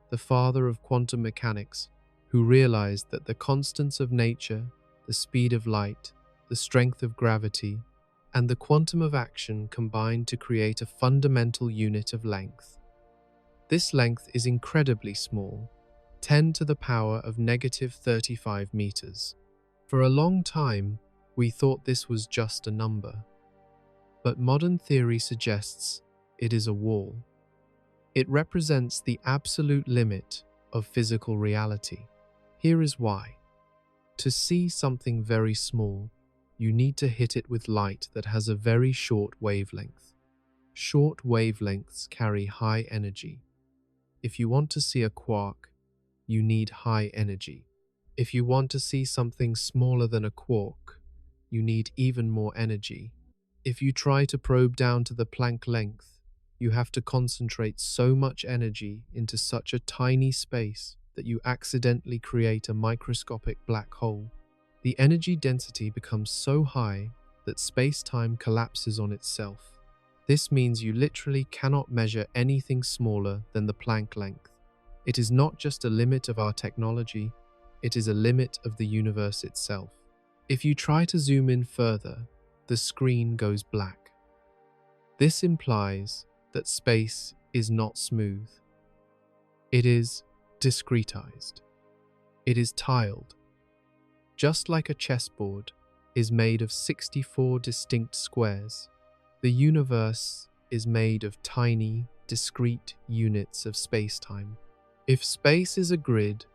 the father of quantum mechanics, who realized that the constants of nature, the speed of light, the strength of gravity, and the quantum of action combine to create a fundamental unit of length. This length is incredibly small, 10 to the power of -35 meters. For a long time, we thought this was just a number. But modern theory suggests it is a wall. It represents the absolute limit of physical reality. Here is why. To see something very small, you need to hit it with light that has a very short wavelength. Short wavelengths carry high energy. If you want to see a quark, you need high energy. If you want to see something smaller than a quark, you need even more energy. If you try to probe down to the Planck length, you have to concentrate so much energy into such a tiny space that you accidentally create a microscopic black hole. The energy density becomes so high that space-time collapses on itself. This means you literally cannot measure anything smaller than the Planck length. It is not just a limit of our technology, it is a limit of the universe itself. If you try to zoom in further, the screen goes black. This implies that space is not smooth. It is discretized. It is tiled. Just like a chessboard is made of 64 distinct squares, the universe is made of tiny, discrete units of space-time. If space is a grid,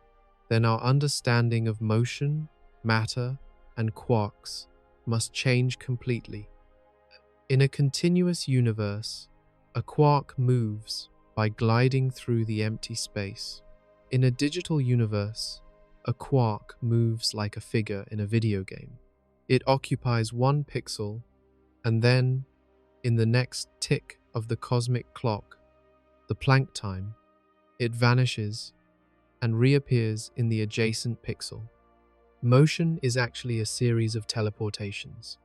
then our understanding of motion, matter, and quarks must change completely. In a continuous universe, a quark moves by gliding through the empty space. In a digital universe, a quark moves like a figure in a video game. It occupies one pixel, and then, in the next tick of the cosmic clock, the Planck time, it vanishes and reappears in the adjacent pixel. Motion is actually a series of teleportations.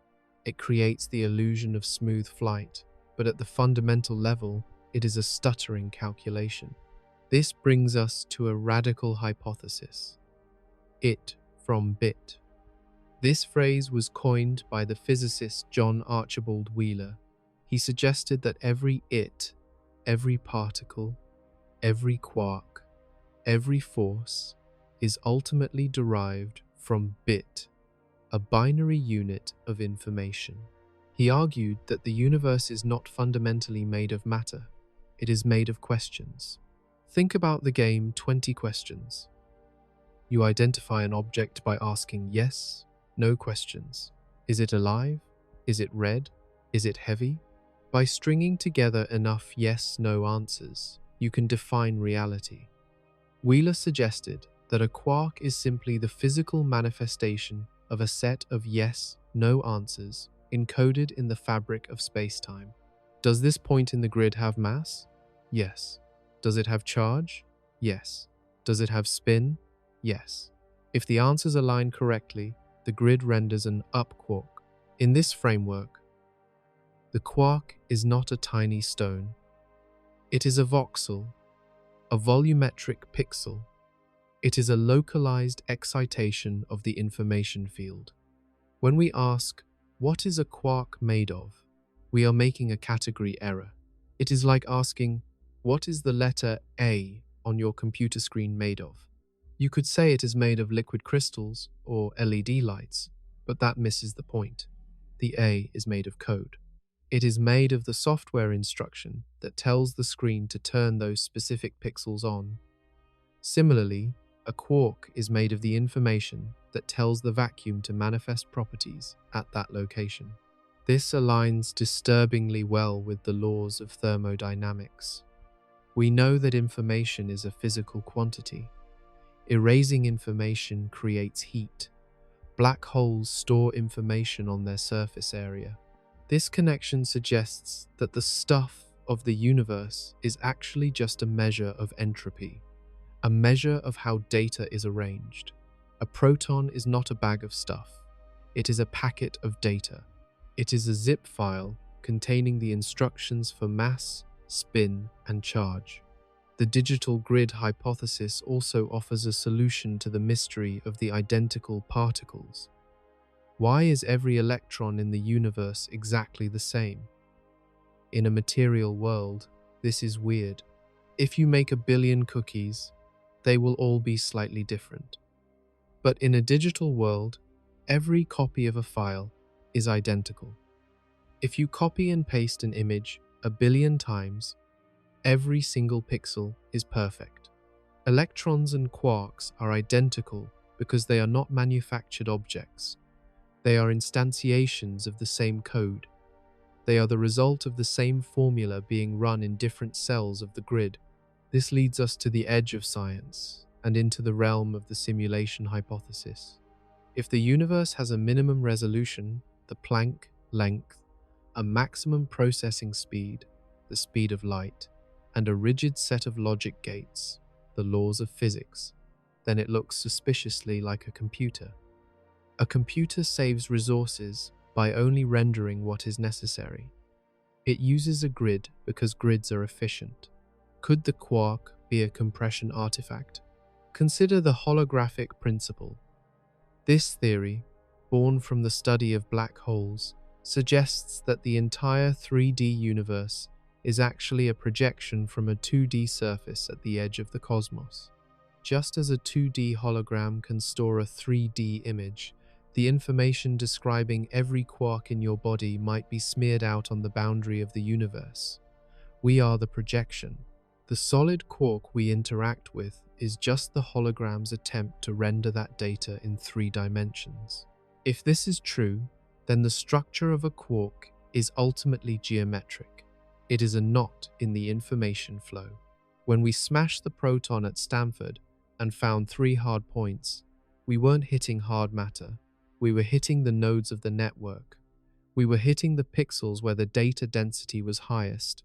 It creates the illusion of smooth flight, but at the fundamental level, it is a stuttering calculation. This brings us to a radical hypothesis: it from bit. This phrase was coined by the physicist John Archibald Wheeler. He suggested that every it, every particle, every quark, every force is ultimately derived from bit, a binary unit of information. He argued that the universe is not fundamentally made of matter, it is made of questions. Think about the game 20 questions. You identify an object by asking yes, no questions. Is it alive? Is it red? Is it heavy? By stringing together enough yes-no answers, you can define reality. Wheeler suggested that a quark is simply the physical manifestation of a set of yes-no answers encoded in the fabric of space-time. Does this point in the grid have mass? Yes. Does it have charge? Yes. Does it have spin? Yes. If the answers align correctly, the grid renders an up quark. In this framework, the quark is not a tiny stone. It is a voxel, a volumetric pixel. It is a localized excitation of the information field. When we ask, what is a quark made of? We are making a category error. It is like asking, what is the letter A on your computer screen made of? You could say it is made of liquid crystals or LED lights, but that misses the point. The A is made of code. It is made of the software instruction that tells the screen to turn those specific pixels on. Similarly, a quark is made of the information that tells the vacuum to manifest properties at that location. This aligns disturbingly well with the laws of thermodynamics. We know that information is a physical quantity. Erasing information creates heat. Black holes store information on their surface area. This connection suggests that the stuff of the universe is actually just a measure of entropy, a measure of how data is arranged. A proton is not a bag of stuff. It is a packet of data. It is a zip file containing the instructions for mass, spin, and charge. The digital grid hypothesis also offers a solution to the mystery of the identical particles. Why is every electron in the universe exactly the same? In a material world, this is weird. If you make 1 billion cookies, they will all be slightly different. But in a digital world, every copy of a file is identical. If you copy and paste an image 1 billion times, every single pixel is perfect. Electrons and quarks are identical because they are not manufactured objects. They are instantiations of the same code. They are the result of the same formula being run in different cells of the grid. This leads us to the edge of science and into the realm of the simulation hypothesis. If the universe has a minimum resolution, the Planck length, a maximum processing speed, the speed of light, and a rigid set of logic gates, the laws of physics, then it looks suspiciously like a computer. A computer saves resources by only rendering what is necessary. It uses a grid because grids are efficient. Could the quark be a compression artifact? Consider the holographic principle. This theory, born from the study of black holes, suggests that the entire 3D universe is actually a projection from a 2D surface at the edge of the cosmos. Just as a 2D hologram can store a 3D image, the information describing every quark in your body might be smeared out on the boundary of the universe. We are the projection. The solid quark we interact with is just the hologram's attempt to render that data in 3 dimensions. If this is true, then the structure of a quark is ultimately geometric. It is a knot in the information flow. When we smashed the proton at Stanford and found 3 hard points, we weren't hitting hard matter. We were hitting the nodes of the network. We were hitting the pixels where the data density was highest.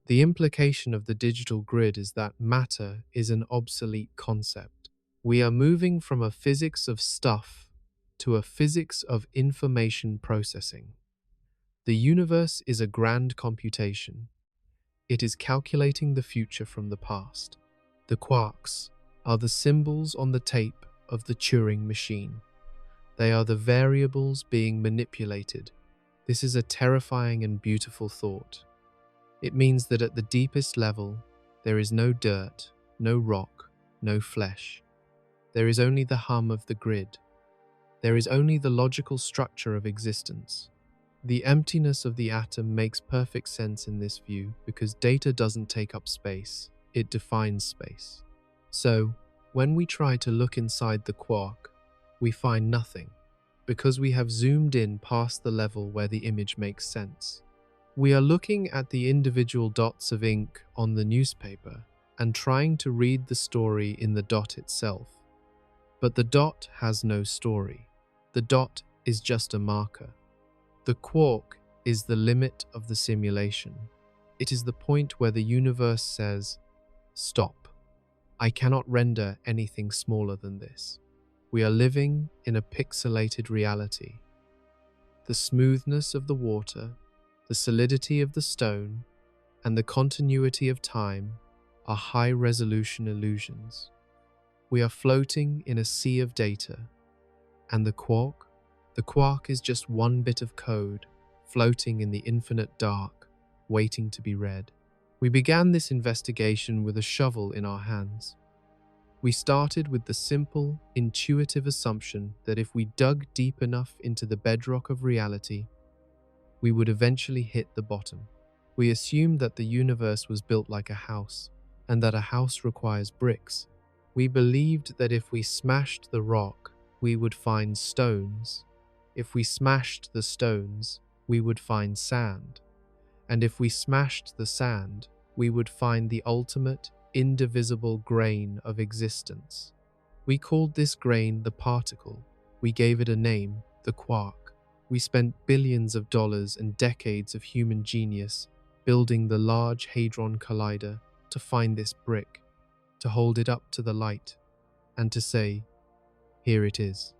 The implication of the digital grid is that matter is an obsolete concept. We are moving from a physics of stuff to a physics of information processing. The universe is a grand computation. It is calculating the future from the past. The quarks are the symbols on the tape of the Turing machine. They are the variables being manipulated. This is a terrifying and beautiful thought. It means that at the deepest level, there is no dirt, no rock, no flesh. There is only the hum of the grid. There is only the logical structure of existence. The emptiness of the atom makes perfect sense in this view because data doesn't take up space, it defines space. So, when we try to look inside the quark, we find nothing, because we have zoomed in past the level where the image makes sense. We are looking at the individual dots of ink on the newspaper and trying to read the story in the dot itself. But the dot has no story. The dot is just a marker. The quark is the limit of the simulation. It is the point where the universe says, "Stop. I cannot render anything smaller than this." We are living in a pixelated reality. The smoothness of the water, the solidity of the stone, and the continuity of time are high-resolution illusions. We are floating in a sea of data, and the quark is just one bit of code floating in the infinite dark, waiting to be read. We began this investigation with a shovel in our hands. We started with the simple, intuitive assumption that if we dug deep enough into the bedrock of reality, we would eventually hit the bottom. We assumed that the universe was built like a house, and that a house requires bricks. We believed that if we smashed the rock, we would find stones. If we smashed the stones, we would find sand. And if we smashed the sand, we would find the ultimate, indivisible grain of existence. We called this grain the particle. We gave it a name, the quark. We spent billions of dollars and decades of human genius building the Large Hadron Collider to find this brick, to hold it up to the light, and to say, "Here it is.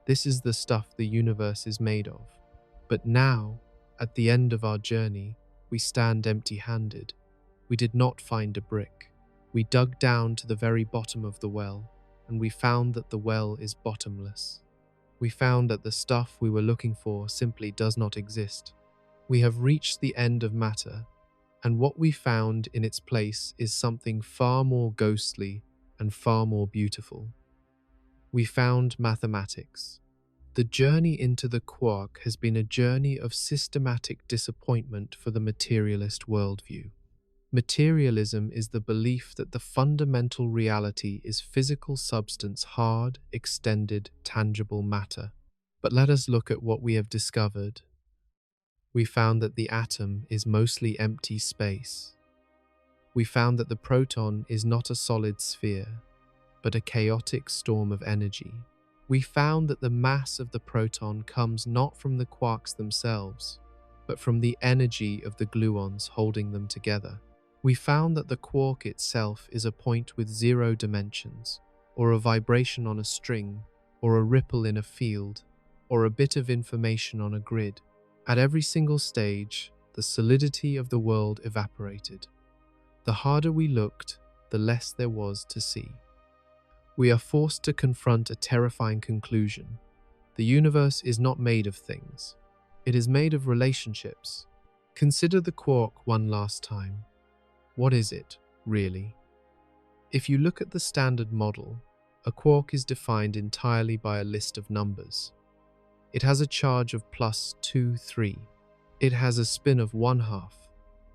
This is the stuff the universe is made of." But now, at the end of our journey, we stand empty-handed. We did not find a brick. We dug down to the very bottom of the well, and we found that the well is bottomless. We found that the stuff we were looking for simply does not exist. We have reached the end of matter, and what we found in its place is something far more ghostly and far more beautiful. We found mathematics. The journey into the quark has been a journey of systematic disappointment for the materialist worldview. Materialism is the belief that the fundamental reality is physical substance, hard, extended, tangible matter. But let us look at what we have discovered. We found that the atom is mostly empty space. We found that the proton is not a solid sphere, but a chaotic storm of energy. We found that the mass of the proton comes not from the quarks themselves, but from the energy of the gluons holding them together. We found that the quark itself is a point with 0 dimensions, or a vibration on a string, or a ripple in a field, or a bit of information on a grid. At every single stage, the solidity of the world evaporated. The harder we looked, the less there was to see. We are forced to confront a terrifying conclusion. The universe is not made of things. It is made of relationships. Consider the quark one last time. What is it, really? If you look at the standard model, a quark is defined entirely by a list of numbers. It has a charge of +2, 3. It has a spin of 1/2.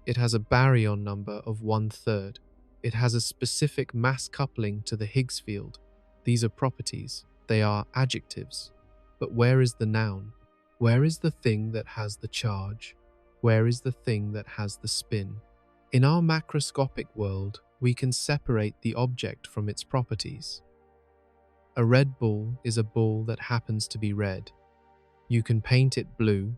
It has a baryon number of 1/3. It has a specific mass coupling to the Higgs field. These are properties. They are adjectives. But where is the noun? Where is the thing that has the charge? Where is the thing that has the spin? In our macroscopic world, we can separate the object from its properties. A red ball is a ball that happens to be red. You can paint it blue,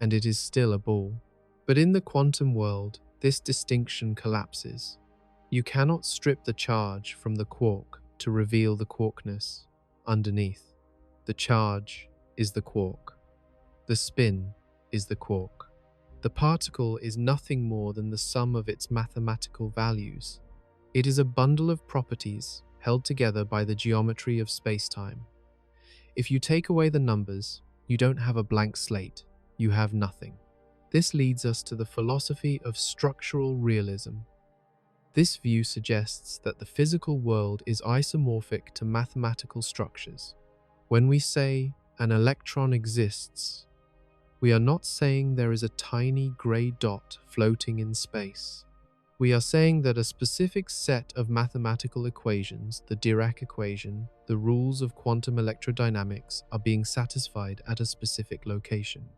and it is still a ball. But in the quantum world, this distinction collapses. You cannot strip the charge from the quark to reveal the quarkness underneath. The charge is the quark. The spin is the quark. The particle is nothing more than the sum of its mathematical values. It is a bundle of properties held together by the geometry of space-time. If you take away the numbers, you don't have a blank slate, you have nothing. This leads us to the philosophy of structural realism. This view suggests that the physical world is isomorphic to mathematical structures. When we say an electron exists, we are not saying there is a tiny grey dot floating in space. We are saying that a specific set of mathematical equations, the Dirac equation, the rules of quantum electrodynamics, are being satisfied at a specific location.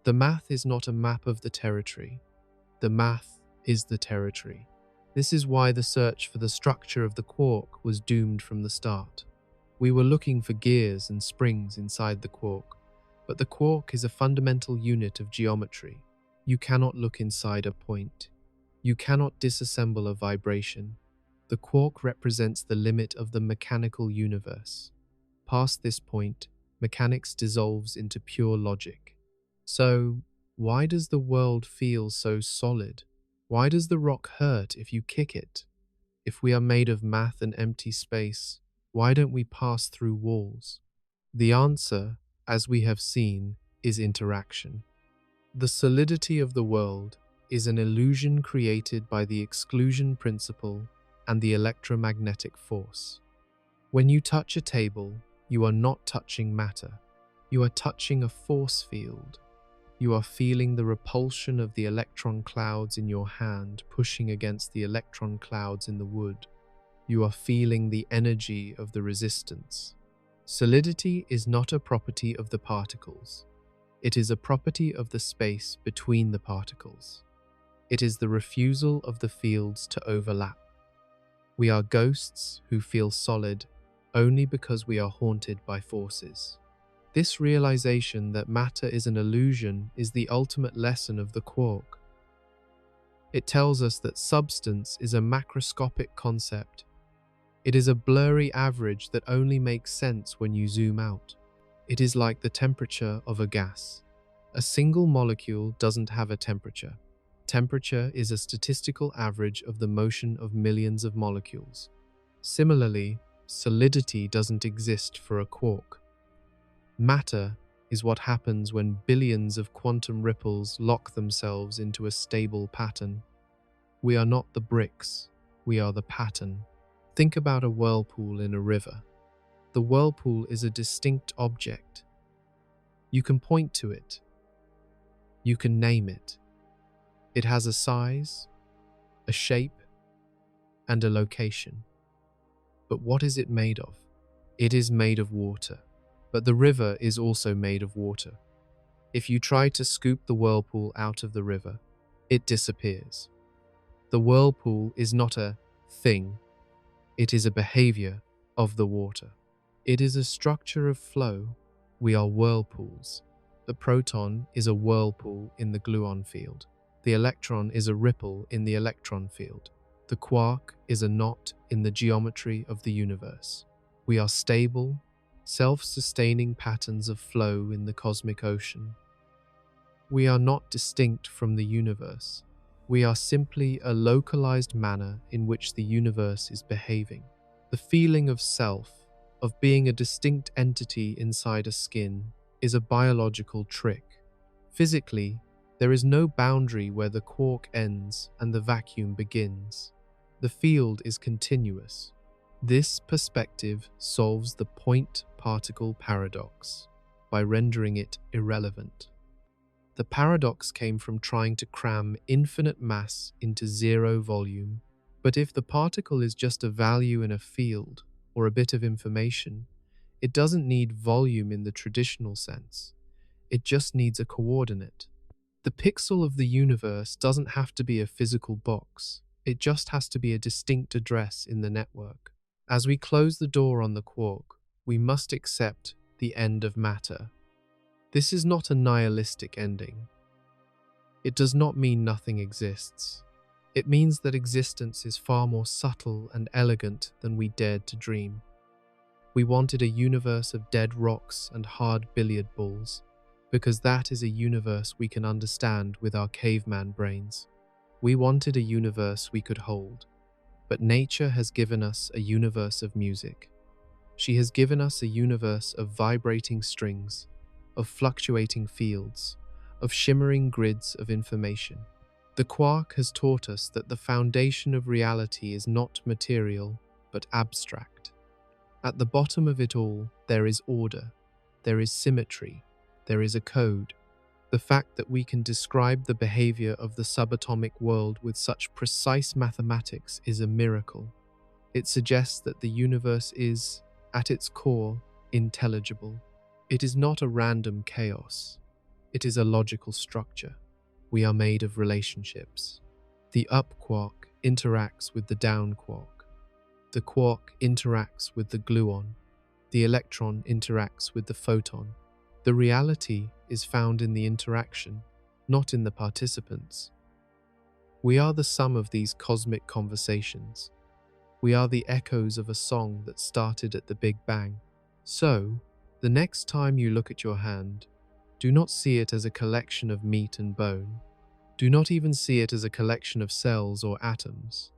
The math is not a map of the territory. The math is the territory. This is why the search for the structure of the quark was doomed from the start. We were looking for gears and springs inside the quark, but the quark is a fundamental unit of geometry. You cannot look inside a point. You cannot disassemble a vibration. The quark represents the limit of the mechanical universe. Past this point, mechanics dissolves into pure logic. So, why does the world feel so solid? Why does the rock hurt if you kick it? If we are made of math and empty space, why don't we pass through walls? The answer, as we have seen, is interaction. The solidity of the world is an illusion created by the exclusion principle and the electromagnetic force. When you touch a table, you are not touching matter. You are touching a force field. You are feeling the repulsion of the electron clouds in your hand pushing against the electron clouds in the wood. You are feeling the energy of the resistance. Solidity is not a property of the particles. It is a property of the space between the particles. It is the refusal of the fields to overlap. We are ghosts who feel solid only because we are haunted by forces. This realization that matter is an illusion is the ultimate lesson of the quark. It tells us that substance is a macroscopic concept. It is a blurry average that only makes sense when you zoom out. It is like the temperature of a gas. A single molecule doesn't have a temperature. Temperature is a statistical average of the motion of millions of molecules. Similarly, solidity doesn't exist for a quark. Matter is what happens when billions of quantum ripples lock themselves into a stable pattern. We are not the bricks, we are the pattern. Think about a whirlpool in a river. The whirlpool is a distinct object. You can point to it. You can name it. It has a size, a shape, and a location. But what is it made of? It is made of water. But the river is also made of water. If you try to scoop the whirlpool out of the river, it disappears. The whirlpool is not a thing. It is a behavior of the water. It is a structure of flow. We are whirlpools. The proton is a whirlpool in the gluon field. The electron is a ripple in the electron field. The quark is a knot in the geometry of the universe. We are stable, self-sustaining patterns of flow in the cosmic ocean. We are not distinct from the universe. We are simply a localized manner in which the universe is behaving. The feeling of self, of being a distinct entity inside a skin, is a biological trick. Physically, There is no boundary where the quark ends and the vacuum begins. The field is continuous. This perspective solves the point-particle paradox by rendering it irrelevant. The paradox came from trying to cram infinite mass into zero volume. But if the particle is just a value in a field or a bit of information, it doesn't need volume in the traditional sense. It just needs a coordinate. The pixel of the universe doesn't have to be a physical box. It just has to be a distinct address in the network. As we close the door on the quark, we must accept the end of matter. This is not a nihilistic ending. It does not mean nothing exists. It means that existence is far more subtle and elegant than we dared to dream. We wanted a universe of dead rocks and hard billiard balls, because that is a universe we can understand with our caveman brains. We wanted a universe we could hold, but nature has given us a universe of music. She has given us a universe of vibrating strings, of fluctuating fields, of shimmering grids of information. The quark has taught us that the foundation of reality is not material, but abstract. At the bottom of it all, there is order, there is symmetry, there is a code. The fact that we can describe the behavior of the subatomic world with such precise mathematics is a miracle. It suggests that the universe is, at its core, intelligible. It is not a random chaos. It is a logical structure. We are made of relationships. The up quark interacts with the down quark. The quark interacts with the gluon. The electron interacts with the photon. The reality is found in the interaction, not in the participants. We are the sum of these cosmic conversations. We are the echoes of a song that started at the Big Bang. So, the next time you look at your hand, do not see it as a collection of meat and bone. Do not even see it as a collection of cells or atoms.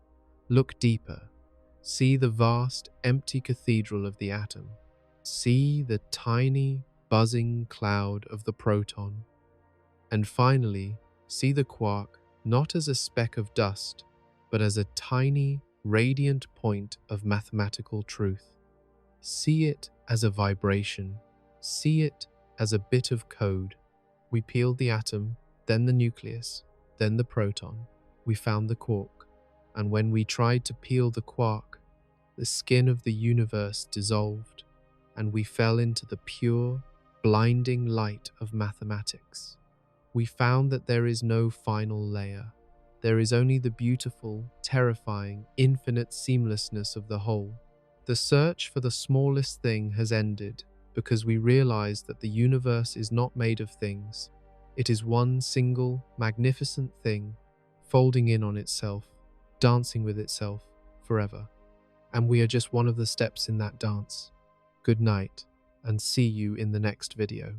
Look deeper. See the vast, empty cathedral of the atom. See the tiny, buzzing cloud of the proton. And finally, see the quark not as a speck of dust, but as a tiny, radiant point of mathematical truth. See it as a vibration. See it as a bit of code. We peeled the atom, then the nucleus, then the proton. We found the quark, and when we tried to peel the quark, the skin of the universe dissolved, and we fell into the pure, blinding light of mathematics. We found that there is no final layer. There is only the beautiful, terrifying, infinite seamlessness of the whole. The search for the smallest thing has ended because we realize that the universe is not made of things. It is one single, magnificent thing, folding in on itself, dancing with itself forever. And we are just one of the steps in that dance. Good night, and see you in the next video.